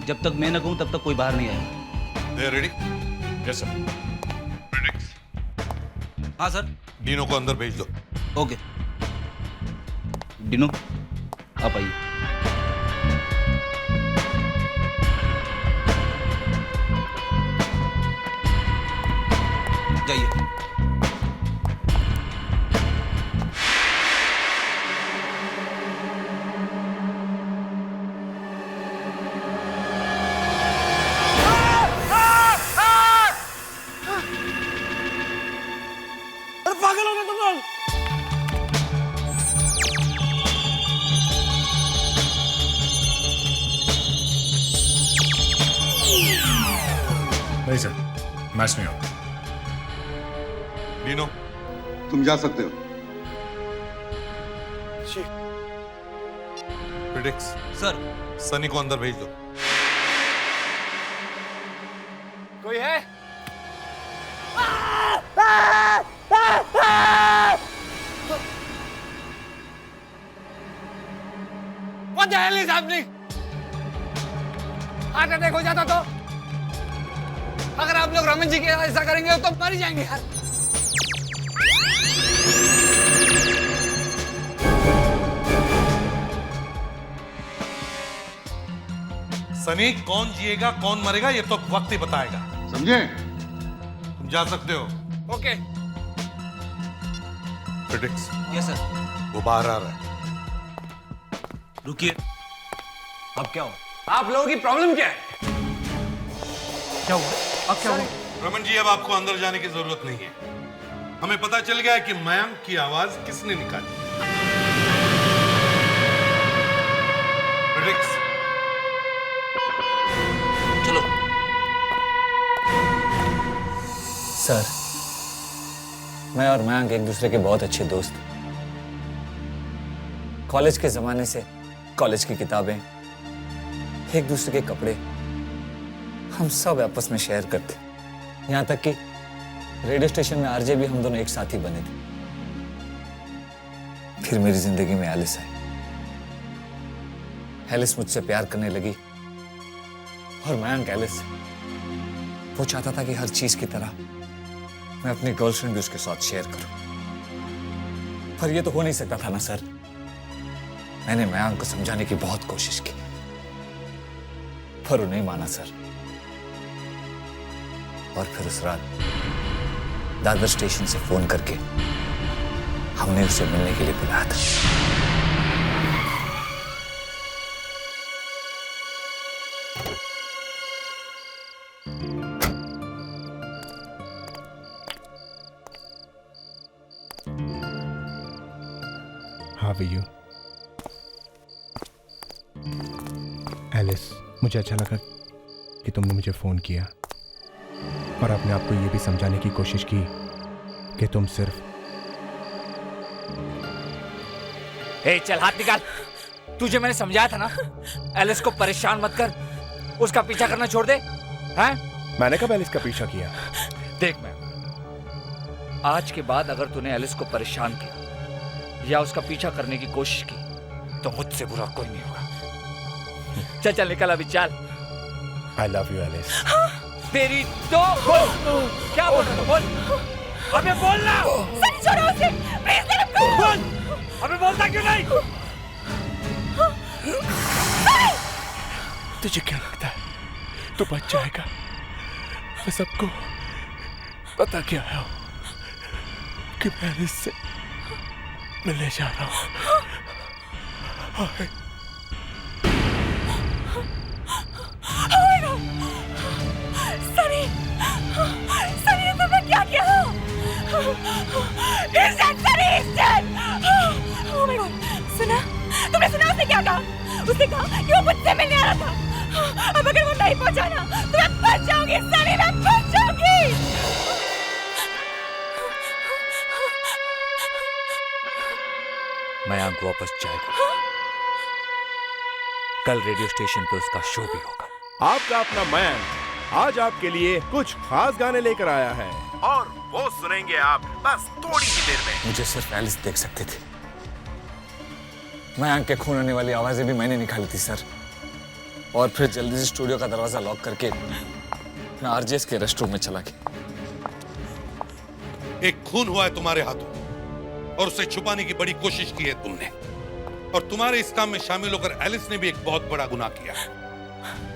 जब तक मैं न कहूं तब तक कोई बाहर नहीं आएगा। दे रेडी? Yes sir. हाँ सर। डीनो को अंदर भेज दो। ओके। डिनो आप आइए। जाइए। पागल हो गए तुम लोग। नहीं सर, मैच नहीं होगा। डीनो तुम जा सकते हो। Predix sir. सनी को अंदर भेज दो। कोई है? What the hell is happening? Heart attack हो जाता तो? अगर आप लोग रमन जी के साथ ऐसा करेंगे तो मर ही जाएंगे यार। सनी, कौन जिएगा कौन मरेगा ये तो वक्त ही बताएगा, समझे? तुम जा सकते हो। ओके। Predix yes sir. वो बाहर आ रहा है। रुकिए। अब क्या हुआ? आप लोगों की प्रॉब्लम क्या है? क्या हुआ? अब क्या हुआ? रमन जी, अब आपको अंदर जाने की जरूरत नहीं है। हमें पता चल गया है कि मयंक की आवाज किसने निकाली। प्रिडिक्स चलो। सर, मैं और मयंक एक दूसरे के बहुत अच्छे दोस्त। कॉलेज के जमाने से कॉलेज की किताबें, एक दूसरे के कपड़े, हम सब आपस में शेयर करते। यहाँ तक कि रेडियो स्टेशन में आरजे भी हम दोनों एक साथ ही बने थे। फिर मेरी जिंदगी में एलिस आई। एलिस मुझसे प्यार करने लगी और मयंक एलिस से। वो चाहता था कि हर चीज की तरह मैं अपनी गर्लफ्रेंड भी उसके साथ शेयर करूं। पर ये तो हो नहीं सकता था ना सर। मैंने मयंक को समझाने की बहुत कोशिश की, पर वो नहीं माना सर। और फिर उस रात दादर स्टेशन से फोन करके हमने उसे मिलने के लिए बुलाया था। How are you? एलिस, मुझे अच्छा लगा कि तुमने मुझे फोन किया और अपने आप को ये भी समझाने की कोशिश की कि तुम सिर्फ। ए, चल हाथ निकाल। तुझे मैंने समझाया था ना, एलिस को परेशान मत कर, उसका पीछा करना छोड़ दे। हैं? मैंने कब एलिस का पीछा किया? देख मैं, आज के बाद अगर तूने एलिस को परेशान किया या उसका पीछा करने की कोशिश की तो मुझसे बुरा कोई नहीं होगा। चल चल निकल अभी, चल। I love you, Alice. तेरी तो बोल। क्या बोल रहा है? बोल। अबे बोलना। सनी छोड़ो उसे, प्लीज लेट हिम गो। बोल। अबे बोलता क्यों नहीं? तुझे क्या लगता है तू बच जाएगा? मैं सबको पता क्या है कि मैं एलिस से मिलने जा रहा हूँ। सनी, सनी ने तुमने क्या किया? He's dead, Sunny, he's dead. Oh my God, सुना? तुमने सुना उसने क्या कहा? उसने कहा कि वो मुझसे मिलने आ रहा था। अब अगर वो नहीं पहुंचा ना तो मैं फंस जाऊंगी, सनी, मैं फंस जाऊंगी। मयंक वापस जाएगा। कल रेडियो स्टेशन पे उसका शो भी होगा। आपका अपना मयंक आज आपके लिए कुछ खास गाने लेकर आया है और वो सुनेंगे आप बस थोड़ी ही देर में। मुझे सिर्फ एलिस देख सकते थे। मयंक के खून होने वाली आवाजें भी मैंने निकाली थी सर। और फिर जल्दी से स्टूडियो का दरवाजा लॉक करके मैं आरजेएस के रेस्ट रूम में चला गया। एक खून हुआ है तुम्हारे हाथों और उसे छुपाने की बड़ी कोशिश की है तुमने, और तुम्हारे इस काम में शामिल होकर एलिस ने भी एक बहुत बड़ा गुनाह किया है।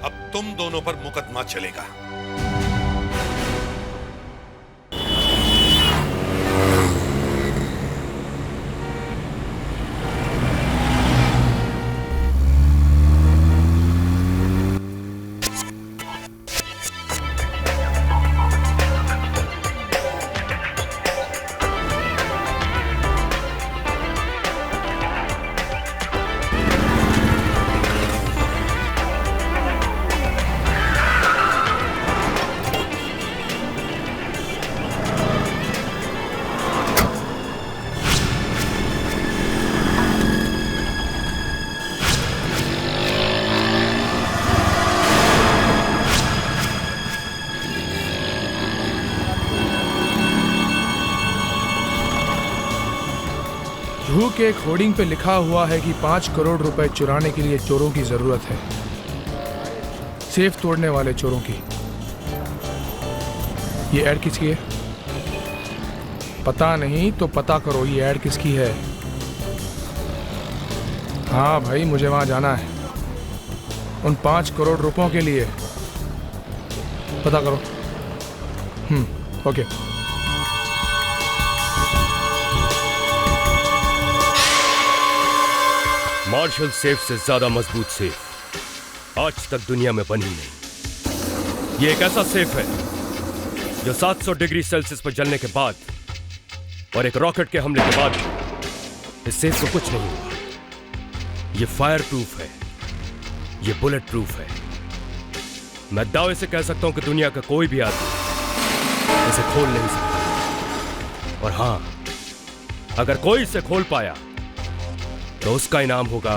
अब तुम दोनों पर मुकदमा चलेगा। जूहू के एक होर्डिंग पे लिखा हुआ है कि 5 करोड़ रुपए चुराने के लिए चोरों की जरूरत है, सेफ तोड़ने वाले चोरों की। ये ऐड किसकी है? पता नहीं तो पता करो ये ऐड किसकी है। हाँ भाई, मुझे वहां जाना है उन 5 करोड़ रुपयों के लिए। पता करो। ओके। मार्शल सेफ से ज्यादा मजबूत सेफ आज तक दुनिया में बनी नहीं। ये एक ऐसा सेफ है जो 700 डिग्री सेल्सियस पर जलने के बाद और एक रॉकेट के हमले के बाद इस सेफ को कुछ नहीं हुआ। ये फायर प्रूफ है, ये बुलेट प्रूफ है। मैं दावे से कह सकता हूं कि दुनिया का कोई भी आदमी इसे खोल नहीं सकता। और हां, अगर कोई इसे खोल पाया तो उसका इनाम होगा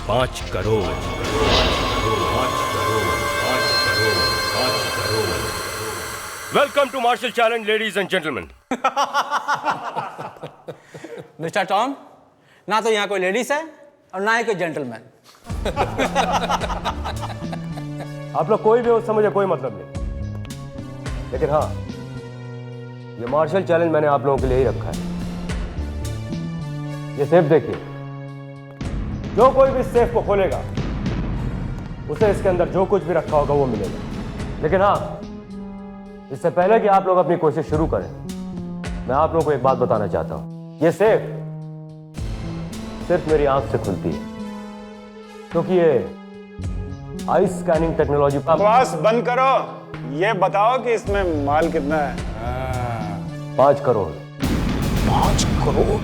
5 crore. Welcome to martial challenge ladies and gentleman. Mister Tom, ना तो यहाँ कोई लेडीज है और ना ही कोई जेंटलमैन। आप लोग कोई भी हो, समझे कोई मतलब नहीं, लेकिन हाँ, ये मार्शल चैलेंज मैंने आप लोगों के लिए ही रखा है। ये सेफ देखिए, जो कोई भी सेफ को खोलेगा उसे इसके अंदर जो कुछ भी रखा होगा वो मिलेगा। लेकिन हाँ, इससे पहले कि आप लोग अपनी कोशिश शुरू करें, मैं आप लोगों को एक बात बताना चाहता हूं। ये सेफ सिर्फ मेरी आंख से खुलती है, क्योंकि ये आई स्कैनिंग टेक्नोलॉजी। बकवास बंद करो, ये बताओ कि इसमें माल कितना है। 5 करोड़। 5 करोड़?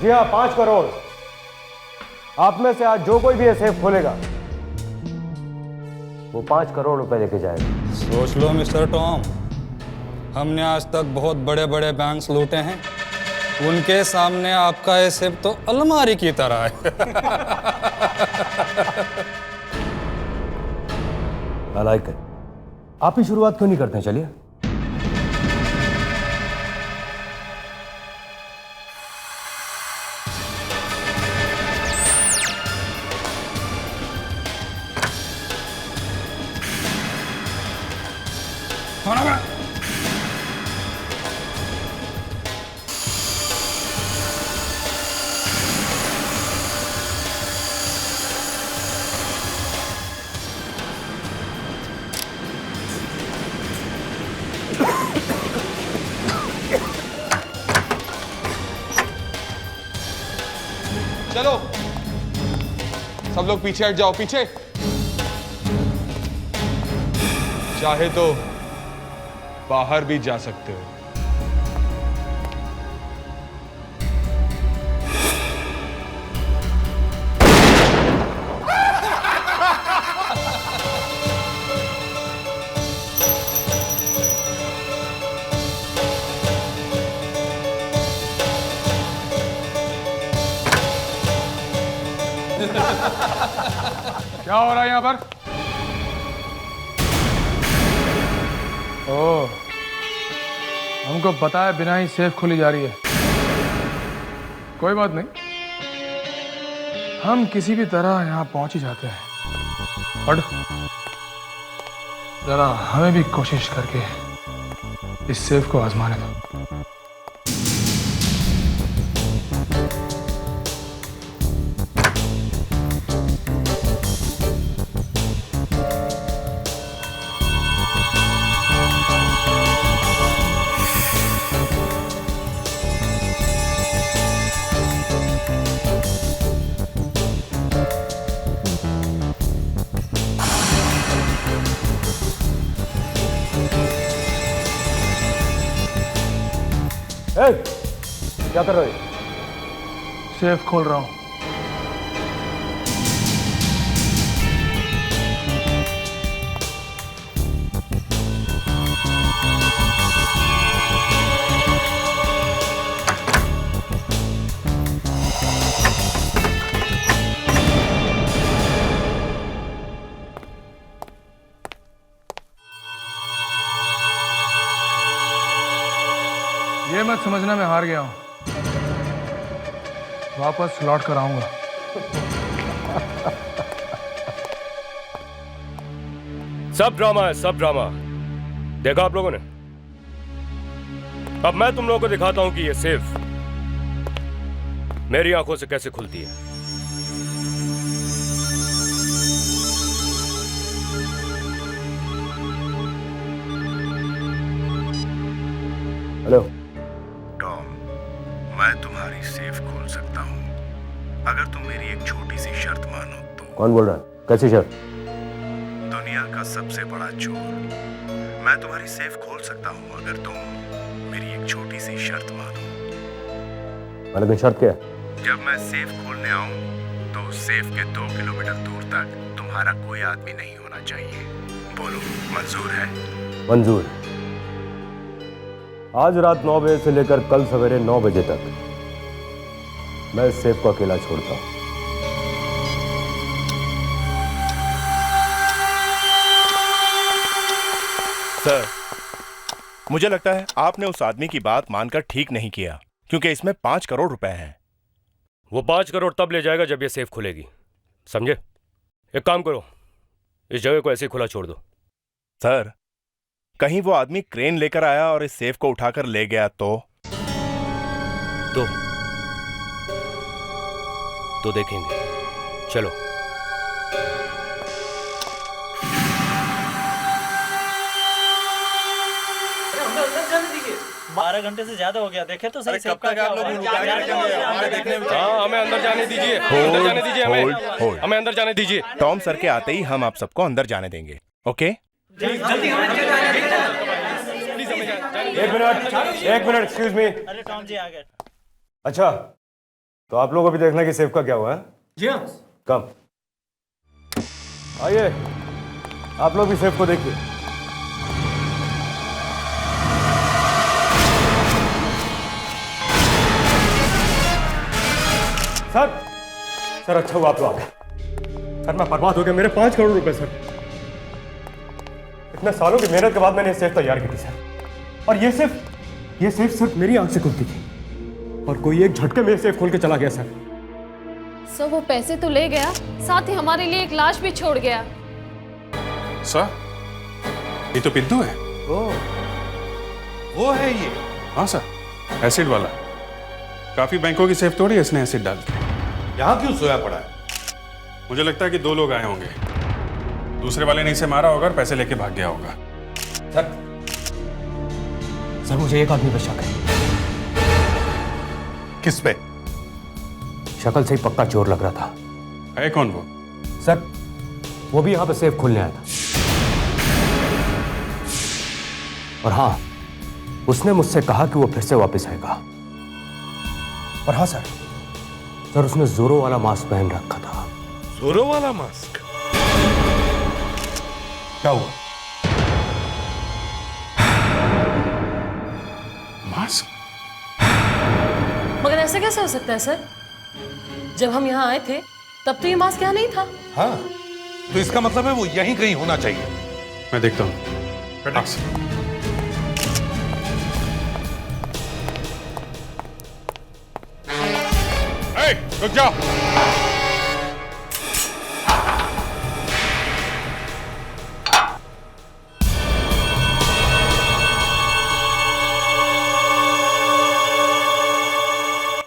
जी हाँ, 5 करोड़। आप में से आज जो कोई भी ये सेफ खोलेगा वो 5 करोड़ रुपए लेके जाएगा। सोच लो मिस्टर टॉम, हमने आज तक बहुत बड़े बड़े बैंक्स लूटे हैं, उनके सामने आपका ये सेफ तो अलमारी की तरह है। I like it। आप ही शुरुआत क्यों नहीं करते हैं? चलिए। चलो सब लोग पीछे हट जाओ, पीछे। चाहे तो बाहर भी जा सकते हो। क्या हो रहा है यहाँ पर? ओह, हमको पता है बिना ही सेफ खोली जा रही है। कोई बात नहीं, हम किसी भी तरह यहाँ पहुंच ही जाते हैं। और जरा हमें भी कोशिश करके इस सेफ को आजमाने दो। क्या कर रहे हो? सेफ खोल रहा हूं। ये मत समझना मैं हार गया हूं, वापस लौट कर आऊंगा। सब ड्रामा है, सब ड्रामा। देखा आप लोगों ने? अब मैं तुम लोगों को दिखाता हूं कि ये सेफ मेरी आंखों से कैसे खुलती है। हेलो टॉम, मैं तुम्हारी सेफ खोल सकता हूँ अगर तुम मेरी एक छोटी सी शर्त मानो तो। कौन बोल रहा है? कैसी शर्त? दुनिया का सबसे बड़ा चोर, मैं तुम्हारी सेफ खोल सकता हूँ अगर तुम मेरी एक छोटी सी शर्त मानो। लेकिन शर्त क्या है? जब मैं सेफ खोलने आऊँ तो सेफ के 2 किलोमीटर दूर तक तुम्हारा कोई आदमी नहीं होना चाहिए। बोलो, मंजूर है? मंजूर। आज रात 9 बजे से लेकर कल सवेरे 9 बजे तक मैं इस सेफ को अकेला छोड़ता हूं। सर, मुझे लगता है आपने उस आदमी की बात मानकर ठीक नहीं किया, क्योंकि इसमें 5 करोड़ रुपए हैं। वो 5 करोड़ तब ले जाएगा जब ये सेफ खुलेगी, समझे? एक काम करो, इस जगह को ऐसे ही खुला छोड़ दो। सर, कहीं वो आदमी क्रेन लेकर आया और इस सेफ को उठाकर ले गया तो देखेंगे। चलो। 12 घंटे से ज्यादा हो गया, देखे तो सही। कब तक आप लोग हमें अंदर जाने दीजिए, हमें अंदर जाने दीजिए। टॉम सर के आते ही हम आप सबको अंदर जाने देंगे, ओके? एक मिनट, एक्सक्यूज मी। अरे टॉम जी आ गए। अच्छा, तो आप लोग अभी देखना कि सेफ का क्या हुआ है? जी हाँ। कम आइए, आप लोग भी सेफ को देखिए। सर अच्छा हुआ आप लोग आ गए। सर मैं बर्बाद हो गया, मेरे 5 करोड़ रुपए सर। इतने सालों की मेहनत के बाद मैंने ये सेफ तैयार की थी सर, और ये सेफ सिर्फ मेरी आंख से खुलती थी, और कोई एक झटके में सेफ खोल के चला गया सर। सर वो पैसे तो ले गया, साथ ही हमारे लिए एक लाश भी छोड़ गया। सर, ये तो पिंटू है। वो है ये? हाँ सर, एसिड वाला। काफी बैंकों की सेफ तोड़ी इसने एसिड डाल के। यहाँ क्यों सोया पड़ा है? मुझे लगता है कि 2 लोग आए होंगे, दूसरे वाले ने इसे मारा होगा और पैसे लेके भाग गया होगा। सर मुझे एक आदमी पे शक है। किस पे? शक्ल से ही पक्का चोर लग रहा था। है कौन वो? सर वो भी यहां पे सेफ खोलने आया था, और हाँ, उसने मुझसे कहा कि वो फिर से वापस आएगा। और हाँ सर उसने जोरो वाला मास्क पहन रखा था। जोरो वाला मास्क? क्या हुआ? मास्क? मगर ऐसा कैसे हो सकता है सर? जब हम यहाँ आए थे तब तो ये मास्क यहाँ नहीं था। हाँ, तो इसका मतलब है वो यहीं कहीं होना चाहिए। मैं देखता हूँ। रुक जाओ।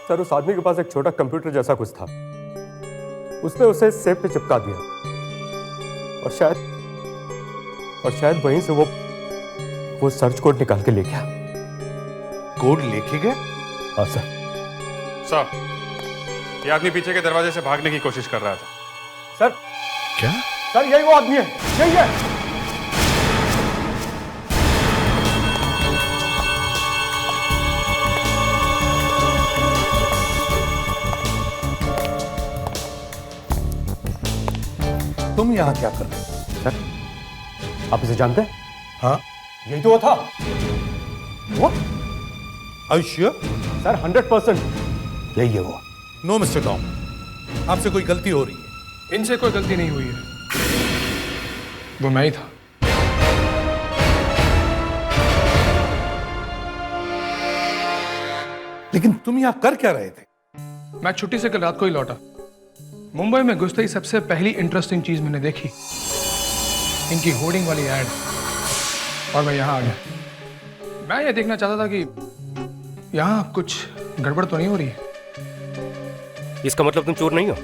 सर उस आदमी के पास एक छोटा कंप्यूटर जैसा कुछ था, उसने उसे सेफ पे चिपका दिया और शायद वहीं से वो सर्च कोड निकाल के ले गया। कोड लेके गया? हाँ सर। सर, ये आदमी पीछे के दरवाजे से भागने की कोशिश कर रहा था। सर क्या? सर यही वो आदमी है, यही है। तुम यहाँ क्या कर रहे हो? सर, आप इसे जानते हैं? हाँ, यही तो वो था। वो? Are you sure? सर 100% यही है वो। नो मिस्टर टॉम, आपसे कोई गलती हो रही है। इनसे कोई गलती नहीं हुई है, वो मैं ही था। लेकिन तुम यहाँ कर क्या रहे थे? मैं छुट्टी से कल रात को ही लौटा। मुंबई में घुसते ही सबसे पहली इंटरेस्टिंग चीज मैंने देखी, इनकी होर्डिंग वाली एड, और मैं यहाँ आ गया। मैं ये देखना चाहता था कि यहाँ कुछ गड़बड़ तो नहीं हो रही है। इसका मतलब तुम चोर नहीं हो?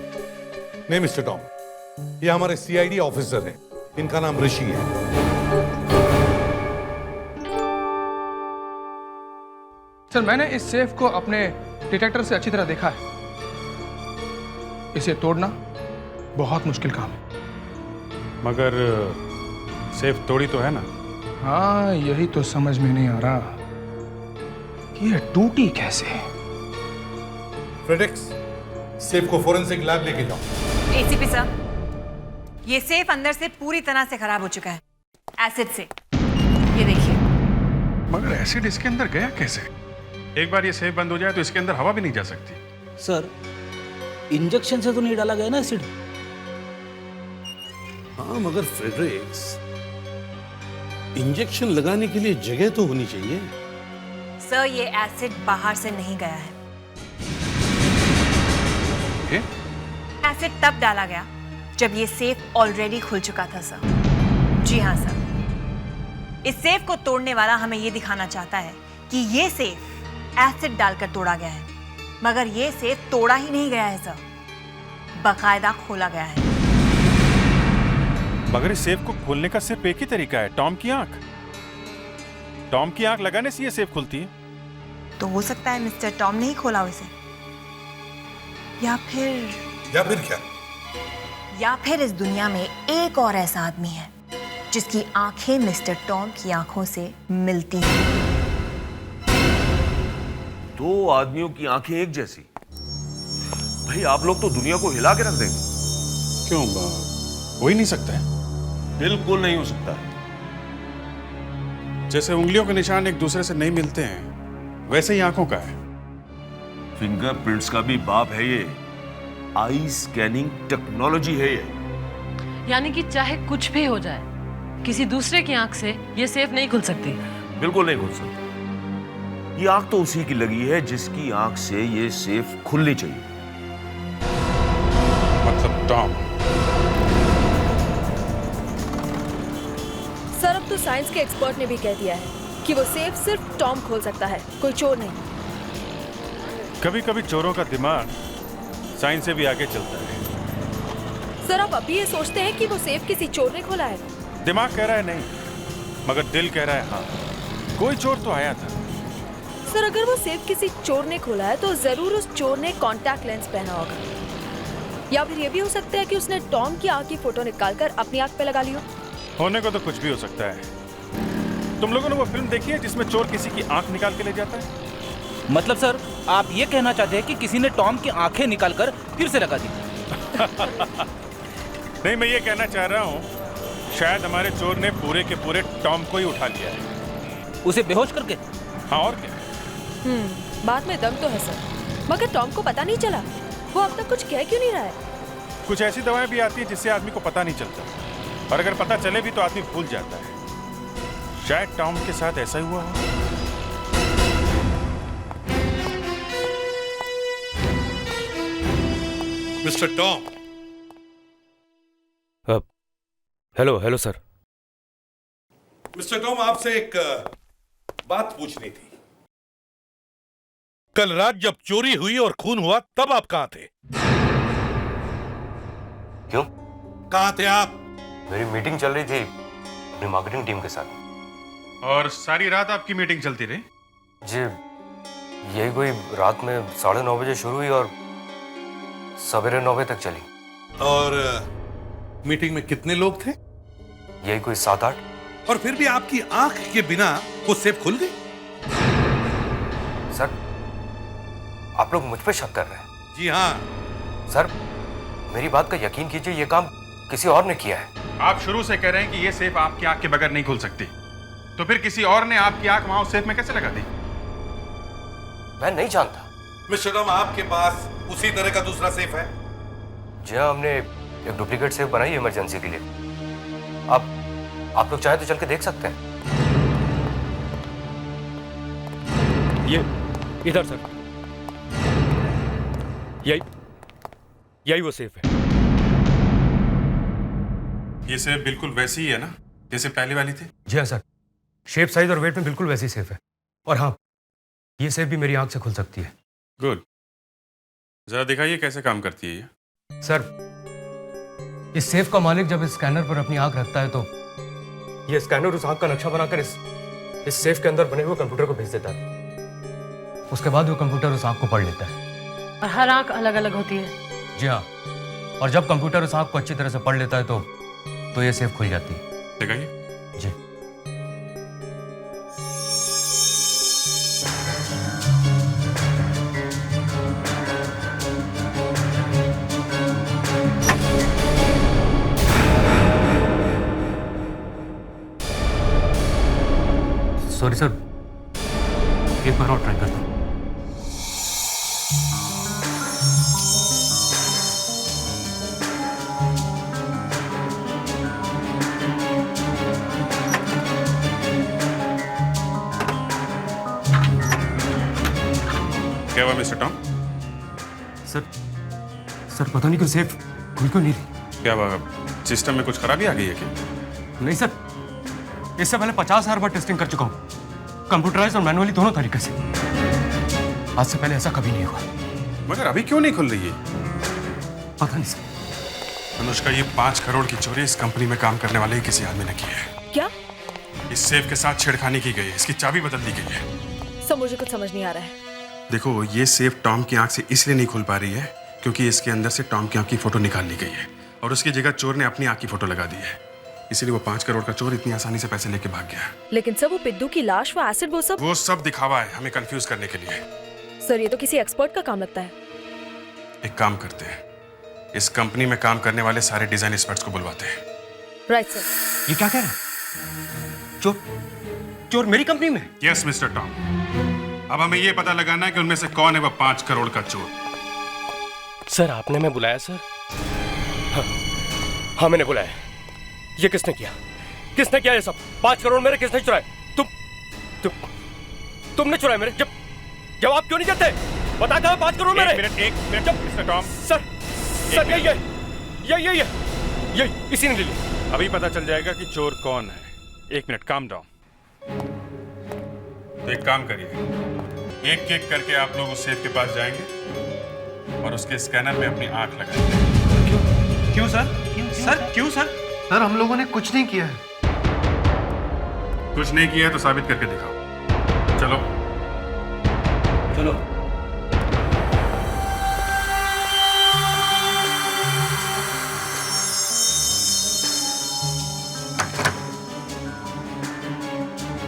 नहीं मिस्टर टॉम, ये हमारे सीआईडी ऑफिसर हैं, इनका नाम ऋषि है। सर मैंने इस सेफ को अपने डिटेक्टर से अच्छी तरह देखा है। इसे तोड़ना बहुत मुश्किल काम है। मगर सेफ तोड़ी तो है ना? हाँ, यही तो समझ में नहीं आ रहा कि ये टूटी कैसे। फ्रेडेक्स, सेफ को फोरेंसिक लैब लेके जाओ। एसीपी सर, ये सेफ अंदर से पूरी तरह से खराब हो चुका है, एसिड से। ये देखिए। मगर एसिड इसके अंदर गया कैसे? एक बार ये सेफ बंद हो जाए तो इसके अंदर हवा भी नहीं जा सकती। सर, इंजेक्शन से तो नहीं डाला गया ना एसिड? हाँ, मगर फ्रेडरिक्स, इंजेक्शन लगाने के लिए जगह तो होनी चाहिए। सर, ये एसिड बाहर से नहीं गया है। एसिड तब डाला गया जब ये सेफ ऑलरेडी खुल चुका था सर। जी हाँ सर, इस सेफ को तोड़ने वाला हमें ये दिखाना चाहता है कि ये सेफ एसिड डालकर तोड़ा गया है, मगर ये सेफ तोड़ा ही नहीं गया है सर, बाकायदा खोला गया है। मगर इस सेफ को खोलने का सिर्फ एक ही तरीका है, टॉम की आंख। टॉम की आंख लगाने से ये सेफ खुलती है। तो हो सकता है मिस्टर टॉम ने ही खोला उसे, या फिर क्या? या फिर इस दुनिया में एक और ऐसा आदमी है जिसकी आंखें मिस्टर टॉम की आंखों से मिलती हैं। दो आदमियों की आंखें एक जैसी? भाई आप लोग तो दुनिया को हिला के रख देंगे। क्यों? हो ही नहीं सकता है। बिल्कुल नहीं हो सकता। जैसे उंगलियों के निशान एक दूसरे से नहीं मिलते हैं, वैसे ही आंखों का है। फिंगरप्रिंट्स का भी बाप है ये। आई स्कैनिंग टेक्नोलॉजी है ये। यानी कि चाहे कुछ भी हो जाए, किसी दूसरे की आंख से ये सेफ नहीं खुल सकती। बिल्कुल नहीं खुल सकती। ये आंख तो उसी की लगी है जिसकी आंख से ये सेफ खुलनी चाहिए। मतलब टॉम। सर, अब तो साइंस के एक्सपर्ट ने भी कह दिया है कि वो सेफ सिर्फ टॉम खोल सकता है, कोई चोर नहीं। कभी कभी चोरों का दिमाग साइंस से भी आगे चलता है। सर, आप अभी ये सोचते हैं कि वो सेफ किसी चोर ने खोला है? दिमाग कह रहा है नहीं, मगर दिल कह रहा है हाँ, कोई चोर तो आया था। सर, अगर वो सेफ किसी चोर ने खोला है तो जरूर उस चोर ने कॉन्टैक्ट लेंस पहना होगा, या फिर ये भी हो सकता है कि उसने टॉम की आंख की फोटो निकालकर अपनी आंख पे लगा ली हो। होने को तो कुछ भी हो सकता है। तुम लोगों ने वो फिल्म देखी है जिसमें चोर किसी की आंख निकाल के ले जाता है? मतलब सर, आप ये कहना चाहते हैं कि किसी ने टॉम की आंखें निकालकर फिर से लगा दी? नहीं, मैं ये कहना चाह रहा हूँ, शायद हमारे चोर ने पूरे के पूरे टॉम को ही उठा लिया है। उसे बेहोश करके? हाँ, और क्या। बात में दम तो है सर, मगर टॉम को पता नहीं चला, वो अब तक कुछ कह क्यों नहीं रहा है? कुछ ऐसी दवाएं भी आती हैं जिससे आदमी को पता नहीं चलता, और अगर पता चले भी तो आदमी भूल जाता है। शायद टॉम के साथ ऐसा ही हुआ हो। Mister Tom. Hello sir. Mister Tom, आपसे एक बात पूछनी थी। कल रात जब चोरी हुई और खून हुआ तब आप कहां थे? क्यों? कहां थे आप? मेरी मीटिंग चल रही थी अपनी मार्केटिंग टीम के साथ। और सारी रात आपकी मीटिंग चलती रही? जी, यही कोई रात में 9:30 बजे शुरू हुई और सवेरे 9 बजे तक चली। और मीटिंग में कितने लोग थे? यही कोई 7-8। और फिर भी आपकी आंख के बिना वो सेफ खुल गई? सर, आप लोग मुझ पे शक कर रहे हैं? जी हाँ। सर, मेरी बात का यकीन कीजिए, ये काम किसी और ने किया है। आप शुरू से कह रहे हैं कि ये सेफ आपकी आंख के बगैर नहीं खुल सकती, तो फिर किसी और ने आपकी आंख वहां उस सेफ में कैसे लगा दी? मैं नहीं जानता। मिस्टर राम, आपके पास उसी तरह का दूसरा सेफ है? जी हाँ, हमने एक डुप्लीकेट सेफ बनाई है इमरजेंसी के लिए। अब आप लोग चाहे तो चल के देख सकते हैं। ये इधर सर, यही वो सेफ है। ये सेफ बिल्कुल वैसी ही है ना जैसे पहले वाली थी? जी हाँ सर, शेप, साइज और वेट में बिल्कुल वैसी सेफ है। और हाँ, ये सेफ भी मेरी आंख से खुल सकती है। गुड, जरा दिखाइए कैसे काम करती है ये। सर, इस सेफ का मालिक जब इस स्कैनर पर अपनी आंख रखता है तो ये स्कैनर उस आंख का नक्शा बनाकर इस सेफ के अंदर बने हुए कंप्यूटर को भेज देता है। उसके बाद वो कंप्यूटर उस आंख को पढ़ लेता है। और हर आंख अलग अलग होती है। जी हाँ, और जब कंप्यूटर उस आंख को अच्छी तरह से पढ़ लेता है तो ये सेफ खुल जाती है। दिखाइए। जी। सॉरी सर, एक बार और ट्राई करता हूँ। क्या हुआ मिस्टर टॉम? सर पता नहीं क्यों सेफ खुल क्यों नहीं रही। क्या हुआ, सिस्टम में कुछ खराबी आ गई है क्या? नहीं सर, इससे पहले 50,000 बार टेस्टिंग कर चुका हूँ, कंप्यूटराइज और मैनुअली दोनों तरीके से। आज से पहले ऐसा कभी नहीं हुआ। मगर अभी क्यों नहीं खुल रही है? पता नहीं सर। अनुष्का, ये 5 करोड़ की चोरी इस कंपनी में काम करने वाले ही किसी आदमी ने की है। क्या? इस सेफ के साथ छेड़खानी की गई है, इसकी चाबी बदल दी गई है। सब मुझे कुछ समझ नहीं आ रहा है। देखो, ये सेफ टॉम की आंख से इसलिए नहीं खुल पा रही है क्योंकि इसके अंदर से टॉम की आंख की फोटो निकाल ली गई है और उसकी जगह चोर ने अपनी आंख की फोटो लगा दी है। इसीलिए वो 5 करोड़ का चोर इतनी आसानी से पैसे लेके भाग गया। लेकिन सर, वो पिद्दू की लाश, वो एसिड, वो सब दिखावा है हमें कंफ्यूज करने के लिए। सर, ये तो किसी एक्सपर्ट का काम लगता है। एक काम करते हैं, इस कंपनी में काम करने वाले सारे डिजाइन एक्सपर्ट्स को बुलवाते हैं। Right sir. ये क्या कह रहे हैं? चोर मेरी कंपनी में? यस मिस्टर टॉम, अब हमें ये पता लगाना है कि उनमें से कौन है वो 5 करोड़ का चोर। सर, आपने मैं बुलाया सर? हाँ, मैंने बुलाया। ये किसने किया? किसने किया ये सब? 5 करोड़ मेरे किसने चुराए? तुमने चुराए मेरे? जवाब क्यों नहीं देते? बता कहाँ 5 करोड़ मेरे? एक मिनट मिस्टर टॉम। सर ये इसी ने ले लिया। अभी पता चल जाएगा कि चोर कौन है। 1 मिनट, काम डाउन। तो एक काम करिए, एक एक करके आप लोग उस सेफ के पास जाएंगे और उसके स्कैनर में अपनी आंख लगाएंगे। क्यों सर? क्यों सर? सर, हम लोगों ने कुछ नहीं किया है। कुछ नहीं किया है तो साबित करके दिखाओ। चलो चलो।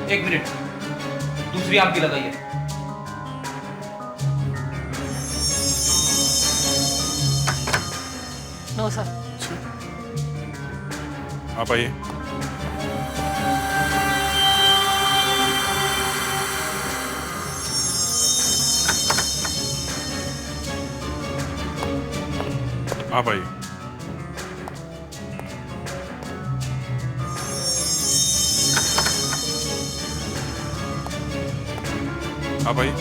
एक मिनट, दूसरी आंख भी लगाइए। No sir. आप आइए। आप आइए। आप आइए।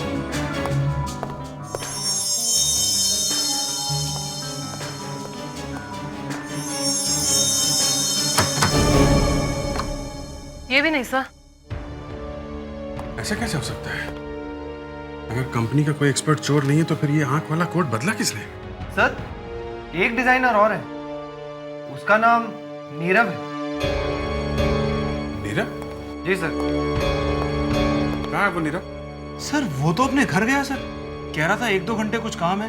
ये भी नहीं सर। ऐसे कैसे हो सकता है? अगर कंपनी का कोई एक्सपर्ट चोर नहीं है तो फिर ये आंख वाला कोट बदला किसने? सर एक डिजाइनर और है, उसका नाम नीरव है। नीरव? जी सर। कहाँ है वो नीरव? सर वो तो अपने घर गया सर, कह रहा था 1-2 घंटे कुछ काम है।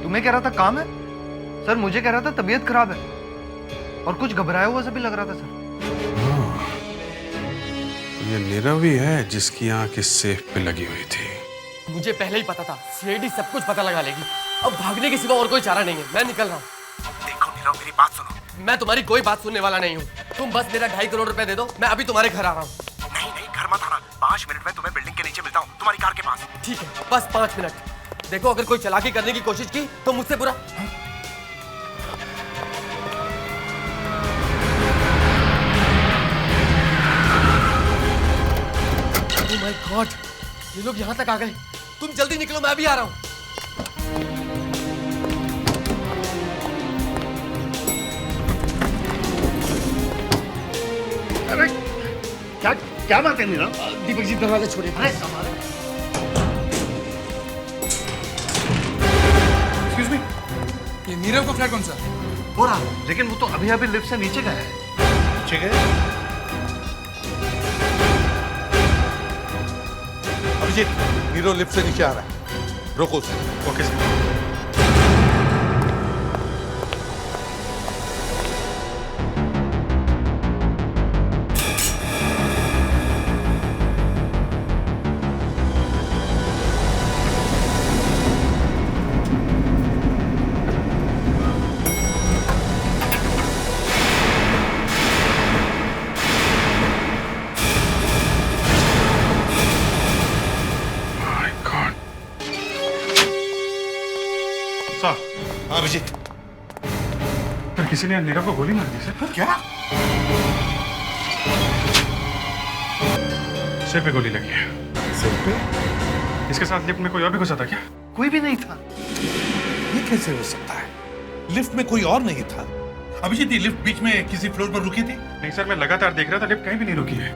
तुम्हें कह रहा था काम है? सर मुझे कह रहा था तबीयत खराब है और कुछ घबराया हुआ सा भी लग रहा था सर। ये नीरव ही है जिसकी आंख इस सेफ पे लगी हुई थी। मुझे पहले ही पता था, सीआईडी सब कुछ पता लगा लेगी। अब भागने के सिवा और कोई चारा नहीं है, मैं निकल रहा हूँ। देखो नीरव, मेरी बात सुनो। मैं तुम्हारी कोई बात सुनने वाला नहीं हूँ, तुम बस मेरा 2.5 करोड़ रुपए दे दो, मैं अभी तुम्हारे घर आ रहा हूँ। नहीं नहीं, घर मत आना, 5 मिनट में तुम्हें बिल्डिंग के नीचे मिलता हूँ, तुम्हारी कार के पास। ठीक है, बस 5 मिनट। देखो अगर कोई चालाकी करने की कोशिश की तो मुझसे बुरा। ओह माय गॉड, ये लोग यहाँ तक आ गए। तुम जल्दी निकलो, मैं भी आ रहा हूँ। अरे क्या क्या बात है नीरव? दीपक जी दरवाजा छोड़िए। एक्सक्यूज मी, ये नीरव का फ्लैट कौन सा? हो रहा, लेकिन वो तो अभी अभी लिफ्ट से नीचे गया है। नीचे गए? अभिजीत, नीरव लिफ्ट से नीचे आ रहा है, रोको उसे। Okay sir. अभिजीत, पर किसी ने नीरव को गोली मार दी सर। क्या? सिर पे गोली लगी है। सिर पे? इसके साथ लिफ्ट में कोई और भी घुसा था क्या? कोई भी नहीं था। ये कैसे हो सकता है? लिफ्ट में कोई और नहीं था। अभिजीत, ये लिफ्ट बीच में किसी फ्लोर पर रुकी थी? नहीं सर, मैं लगातार देख रहा था, लिफ्ट कहीं भी नहीं रुकी है।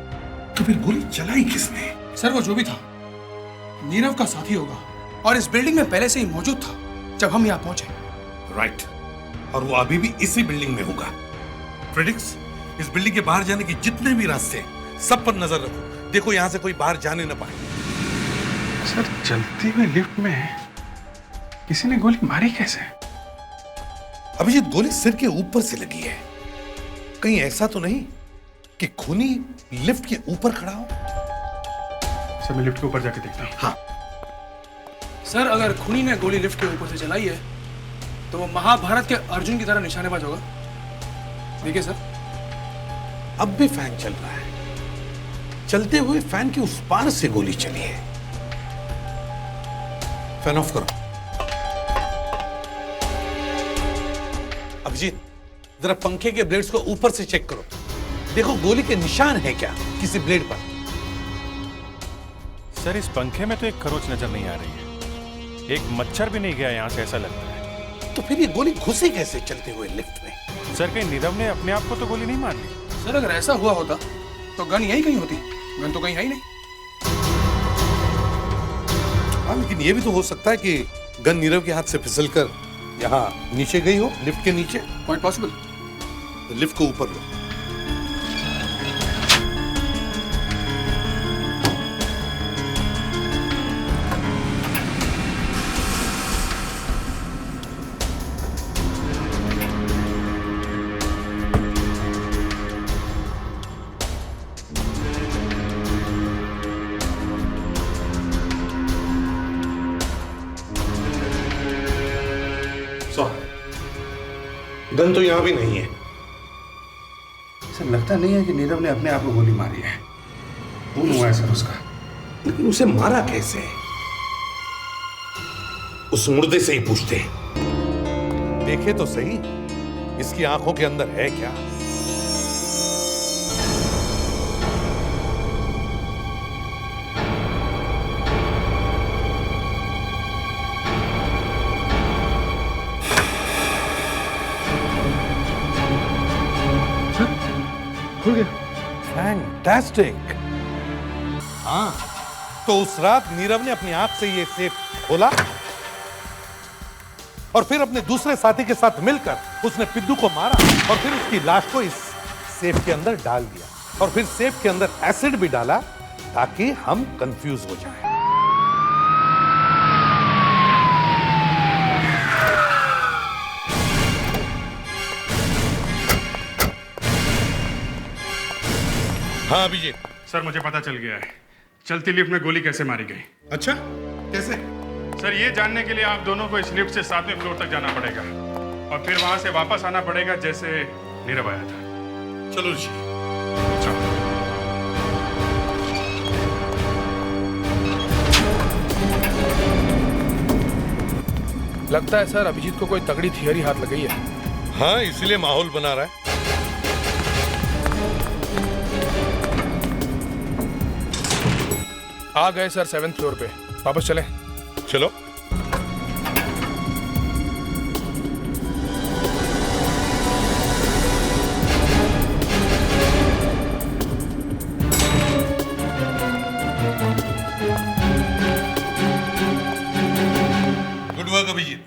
तो फिर गोली चलाई किसने? सर वो जो भी था नीरव का साथी होगा और इस बिल्डिंग में पहले से ही मौजूद था जब हम यहाँ पहुंचे। राइट, और वो अभी भी इसी बिल्डिंग में होगा। फ्रेडिक्स, इस बिल्डिंग के बाहर जाने के जितने भी रास्ते हैं सब पर नजर रखो, देखो यहाँ से कोई बाहर जाने न पाए। सर चलती हुई लिफ्ट में किसी ने गोली मारी कैसे? अभिजीत, गोली सिर के ऊपर से लगी है। कहीं ऐसा तो नहीं कि खूनी लिफ्ट के ऊपर खड़ा हो? सर मैं लिफ्ट के ऊपर जाके देखता हूँ। हाँ सर अगर खूनी ने गोली लिफ्ट के ऊपर से चलाई है तो वो महाभारत के अर्जुन की तरह निशानेबाज होगा। देखिए सर, अब भी फैन चल रहा है, चलते हुए फैन के उस पार से गोली चली है। फैन ऑफ करो। अभिजीत, जरा पंखे के ब्लेड्स को ऊपर से चेक करो, देखो गोली के निशान है क्या किसी ब्लेड पर। सर इस पंखे में तो एक खरोच नजर नहीं आ रही है, एक मच्छर भी नहीं गया यहाँ से, ऐसा लगता है। तो फिर ये गोली घुसी कैसे चलते हुए लिफ्ट में? सर कहीं नीरव ने अपने आप को तो गोली नहीं मार ली? सर अगर ऐसा हुआ होता तो गन यहीं कहीं होती, गन तो कहीं है ही नहीं। हाँ, लेकिन ये भी तो हो सकता है कि गन नीरव के हाथ से फिसलकर यहाँ नीचे गई हो, लिफ्ट के नीचे। Quite possible. तो लिफ्ट को ऊपर लो। गन तो यहां भी नहीं है। सर लगता नहीं है कि नीरव ने अपने आप को गोली मारी है, खून हुआ है सर उसका। लेकिन उसे मारा कैसे? उस मुर्दे से ही पूछते। देखे तो सही, इसकी आंखों के अंदर है क्या? खुल गया। फैंटास्टिक। हाँ, तो उस रात नीरव ने अपनी आंख से ये सेफ खोला और फिर अपने दूसरे साथी के साथ मिलकर उसने पिद्दू को मारा और फिर उसकी लाश को इस सेफ के अंदर डाल दिया और फिर सेफ के अंदर एसिड भी डाला ताकि हम कंफ्यूज हो जाएं। हाँ अभिजीत। सर मुझे पता चल गया है चलती लिफ्ट में गोली कैसे मारी गई। अच्छा कैसे? सर ये जानने के लिए आप दोनों को इस लिफ्ट से 7वें फ्लोर तक जाना पड़ेगा और फिर वहां से वापस आना पड़ेगा जैसे नीरव आया था। चलो जी। लगता है सर अभिजीत को कोई तगड़ी थियरी हाथ लग गई है। हाँ इसीलिए माहौल बना रहा है। आ गए सर 7th फ्लोर पे, वापस चलें। चलो। Good work Abhijit.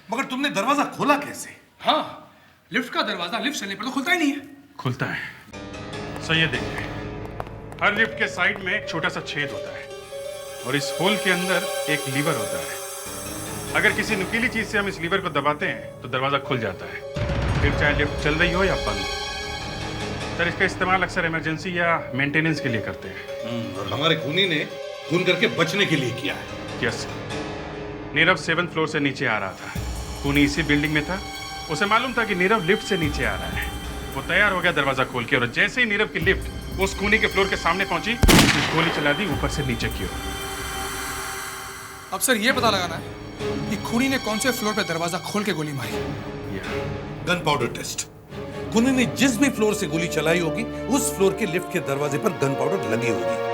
मगर तुमने दरवाजा खोला कैसे? हाँ लिफ्ट का दरवाजा लिफ्ट चलने पर तो खुलता ही नहीं है। खुलता है। सर ये देखिए हर लिफ्ट के साइड में एक छोटा सा छेद होता है और इस होल के अंदर एक लीवर होता है। अगर किसी नुकीली चीज से हम इस लीवर को दबाते हैं तो दरवाजा खुल जाता है, फिर चाहे लिफ्ट चल रही हो या बंद। सर इसका इस्तेमाल अक्सर इमरजेंसी या मेंटेनेंस के लिए करते हैं। और हमारे खूनी ने खून करके बचने के लिए किया है। यस नीरव 7th फ्लोर से नीचे आ रहा था। खूनी इसी बिल्डिंग में था। उसे मालूम था कि नीरव लिफ्ट से नीचे आ रहा है। वो तैयार हो गया दरवाजा खोल के और जैसे ही नीरव की लिफ्ट उस खूनी के फ्लोर के सामने पहुंची गोली चला दी ऊपर से नीचे की ओर। अब सर ये पता लगाना है कि खूनी ने कौन से फ्लोर पे दरवाजा खोल के गोली मारी। Gun powder taste. खूनी ने जिस भी फ्लोर से गोली चलाई होगी उस फ्लोर के लिफ्ट के दरवाजे पर गन पाउडर लगी होगी।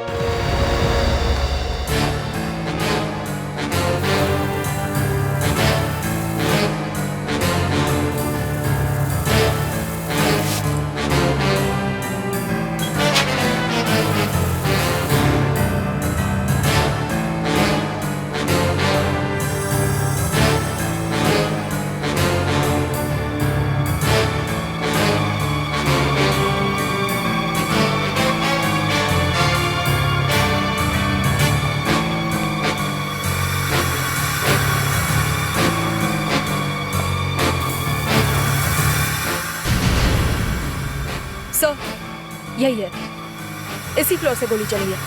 यही है, इसी फ्लोर से गोली चली है।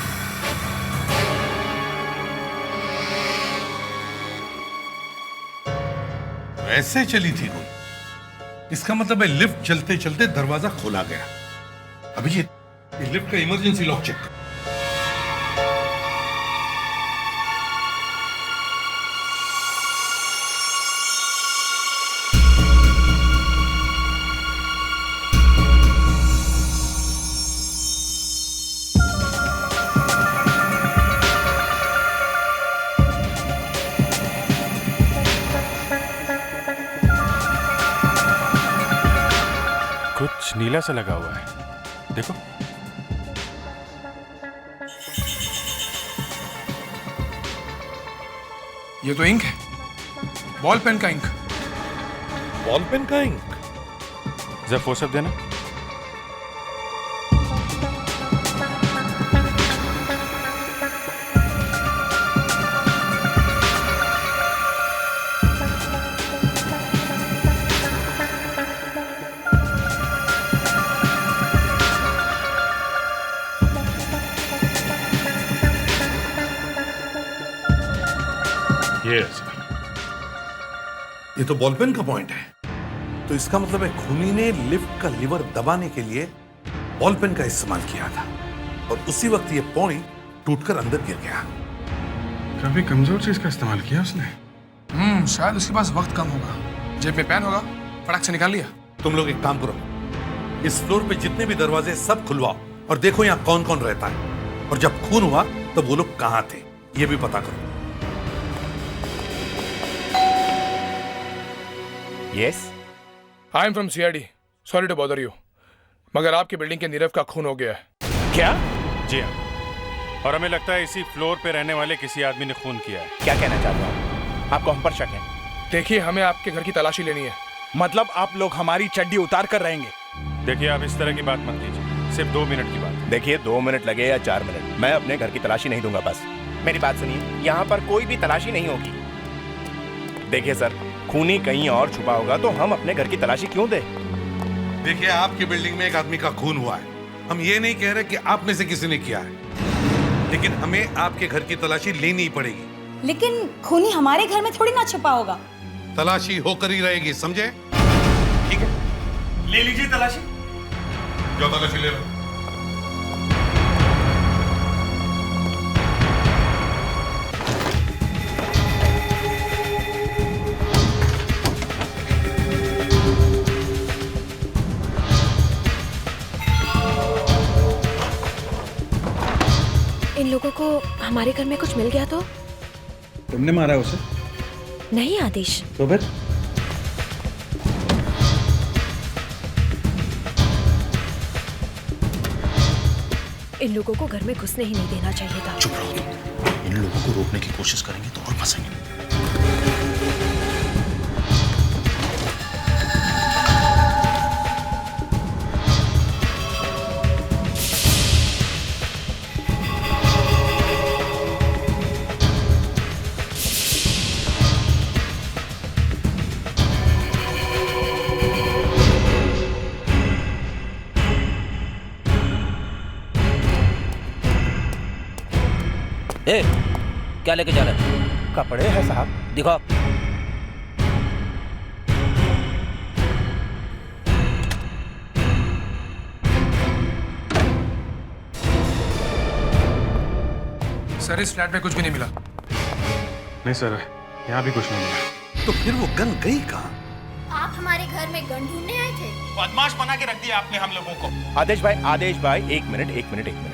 ऐसे चली थी गोली। इसका मतलब है लिफ्ट चलते चलते दरवाजा खोला गया। अभिजीत इस लिफ्ट का इमरजेंसी लॉक चेक कर। कुछ नीला सा लगा हुआ है, देखो। ये तो इंक है, बॉल पेन का इंक। बॉल पेन का इंक? जरा फोर्सअप देना। Yes. ये तो बॉल पेन का पॉइंट है। तो इसका मतलब है खूनी ने लिफ्ट का लीवर दबाने के लिए बॉल पेन का इस्तेमाल किया था और उसी वक्त ये पॉइंट टूटकर अंदर गिर गया। काफी कमजोर चीज का इस्तेमाल किया उसने। शायद उसके पास वक्त कम होगा, जेब में पेन होगा, फटाक से निकाल लिया। तुम लोग एक काम करो, इस फ्लोर पे जितने भी दरवाजे सब खुलवाओ और देखो यहाँ कौन कौन रहता है और जब खून हुआ तो वो लोग कहाँ थे ये भी पता करो। Yes? I am from CID. Sorry to bother you. मगर आपकी बिल्डिंग के नीरव का खून हो गया है। क्या? जी हाँ। और हमें लगता है इसी फ्लोर पे रहने वाले किसी आदमी ने खून किया है। क्या कहना चाहते हो? आपको हम पर शक है? देखिए, हमें आपके घर की तलाशी लेनी है। मतलब आप लोग हमारी चड्डी उतार कर रहेंगे? देखिए, आप इस तरह की बात मत कीजिए, सिर्फ 2 मिनट की बात। देखिए, 2 मिनट लगे या 4 मिनट, मैं अपने घर की तलाशी नहीं दूंगा। बस मेरी बात सुनिए, यहाँ पर कोई भी तलाशी नहीं होगी। देखिए सर, खूनी कहीं और छुपा होगा तो हम अपने घर की तलाशी क्यों दें? देखिए, आपकी बिल्डिंग में एक आदमी का खून हुआ है। हम ये नहीं कह रहे कि आप में से किसी ने किया है, लेकिन हमें आपके घर की तलाशी लेनी ही पड़ेगी। लेकिन खूनी हमारे घर में थोड़ी ना छुपा होगा। तलाशी होकर ही रहेगी, समझे? ठीक है, ले लीजिए तलाशी। जो तलाशी ले लो। इन लोगों को हमारे घर में कुछ मिल गया तो? तुमने मारा उसे? नहीं आदेश। तो फिर? इन लोगों को घर में घुसने ही नहीं देना चाहिए था। चुप रहो तुम। इन लोगों को रोकने की कोशिश करेंगे तो और फंसेंगे। ए, क्या लेके जा रहे हैं? कपड़े हैं साहब। दिखाओ। सर, इस फ्लैट में कुछ भी नहीं मिला। नहीं सर, यहाँ भी कुछ नहीं मिला। तो फिर वो गन गई कहाँ? आप हमारे घर में गन ढूंढने आए थे? बदमाश बना के रख दिया आपने हम लोगों को। आदेश भाई, एक मिनट।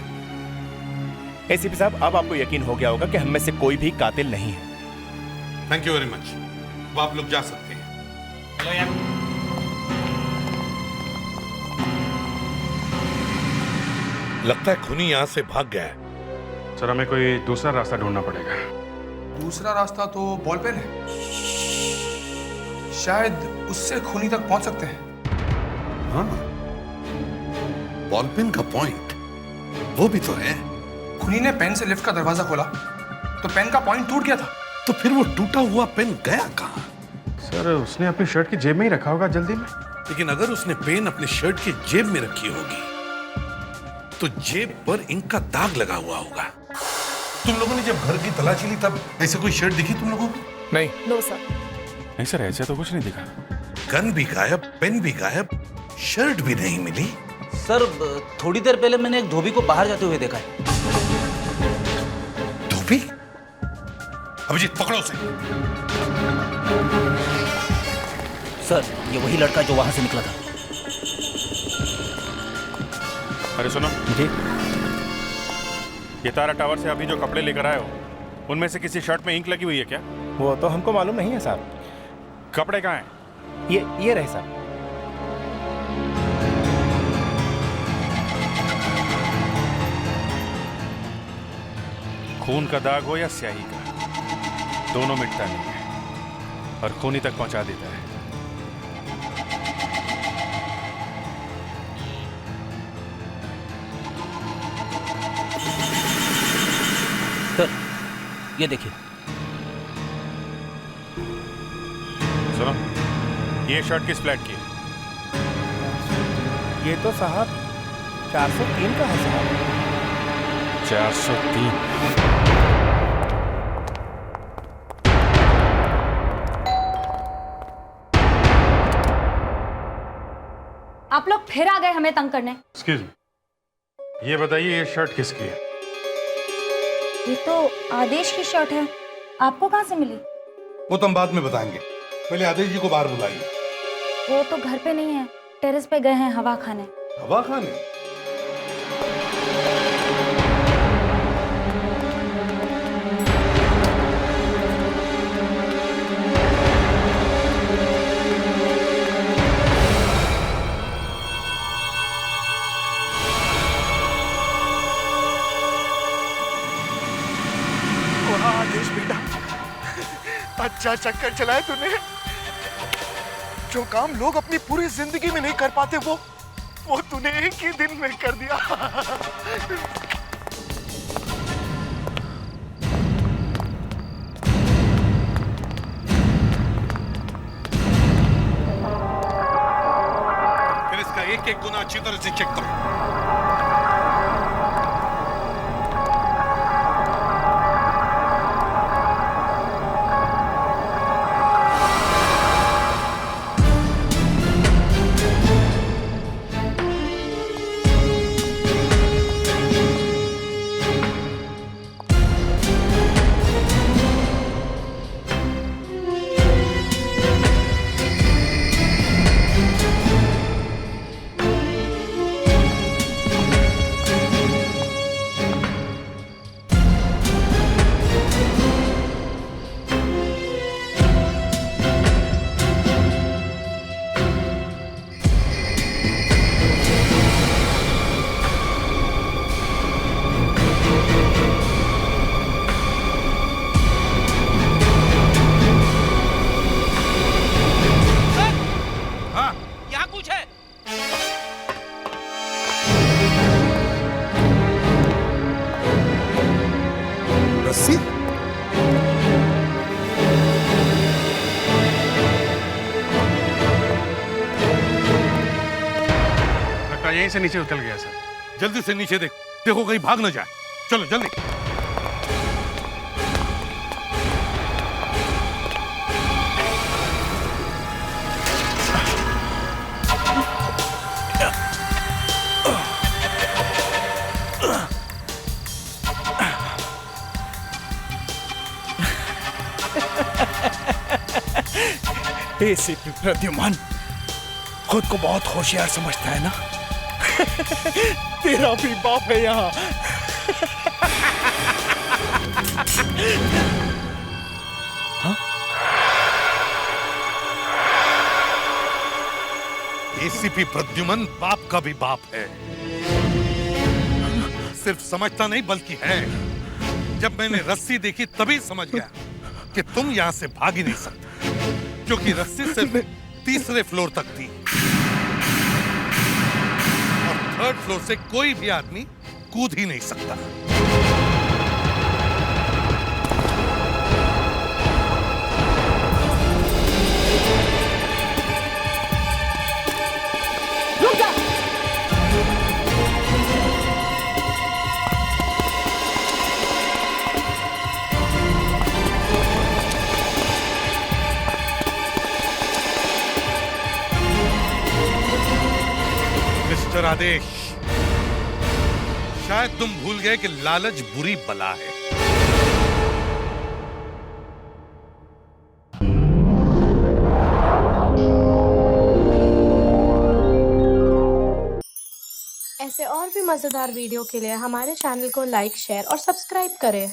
एसीपी साहब, अब आपको यकीन हो गया होगा कि हम में से कोई भी कातिल नहीं है। Thank you very much. अब आप लोग जा सकते हैं। हेलो यार। लगता है खूनी यहाँ से भाग गया है। सर, हमें कोई दूसरा रास्ता ढूंढना पड़ेगा। दूसरा रास्ता तो बॉल पेन है, शायद उससे खूनी तक पहुंच सकते हैं। हाँ, बॉल पेन का पॉइंट वो भी तो है। खूनी ने पेन से लिफ्ट का दरवाजा खोला तो पेन का पॉइंट टूट गया था। तो फिर वो टूटा हुआ पेन गया कहाँ? सर, उसने अपनी शर्ट की जेब में ही रखा होगा जल्दी में। लेकिन अगर उसने पेन अपनी शर्ट की जेब में रखी होगी तो जेब पर इंक का दाग लगा हुआ होगा। तुम लोगों ने जब घर की तलाशी ली तब ऐसे कोई शर्ट दिखी तुम लोगों को? नहीं। No sir. नहीं सर, ऐसे तो कुछ नहीं दिखा। गन भी गायब, पेन भी गायब, शर्ट भी नहीं मिली। सर, थोड़ी देर पहले मैंने एक धोबी को बाहर जाते हुए देखा है। धोबी? अभिजीत, पकड़ो उसे। सर, ये वही लड़का जो वहां से निकला था। अरे सुनो जी, ये तारा टावर से अभी जो कपड़े लेकर आए हो, उनमें से किसी शर्ट में इंक लगी हुई है क्या? वो तो हमको मालूम नहीं है साहब। कपड़े कहाँ हैं? ये रहे साहब। खून का दाग हो या स्याही का, दोनों मिटता नहीं है और खूनी तक पहुंचा देता है। सर, ये देखिए। सुनो, ये शर्ट किस फ्लैट की है? ये तो साहब 403 का है साहब। 403। आप लोग फिर आ गए हमें तंग करने। एक्सक्यूज मी, ये बताइए ये शर्ट किसकी है? ये तो आदेश की शर्ट है, आपको कहाँ से मिली? वो तो हम बाद में बताएंगे, पहले आदेश जी को बाहर बुलाइए। वो तो घर पे नहीं है, टेरेस पे गए हैं हवा खाने। हवा खाने? अच्छा चक्कर चलाया तूने। जो काम लोग अपनी पूरी जिंदगी में नहीं कर पाते वो तूने एक ही दिन में कर दिया। फिर इसका एक एक गुना अच्छी तरह से चेक करो। रस्सी? लगता है यहीं से नीचे उतर गया सर। जल्दी से नीचे देख, देखो कहीं भाग ना जाए। चलो जल्दी। एसीपी प्रद्युमन खुद को बहुत होशियार समझता है ना। तेरा भी बाप है यहाँ। एसीपी प्रद्युमन बाप का भी बाप है। सिर्फ समझता नहीं बल्कि है। जब मैंने रस्सी देखी तभी समझ गया कि तुम यहां से भाग ही नहीं सकते, क्योंकि रस्सी सिर्फ तीसरे फ्लोर तक थी और थर्ड फ्लोर से कोई भी आदमी कूद ही नहीं सकता। रुक जा। मिस्टर आदेश, शायद तुम भूल गए कि लालच बुरी बला है। ऐसे और भी मजेदार वीडियो के लिए हमारे चैनल को लाइक, शेयर और सब्सक्राइब करें।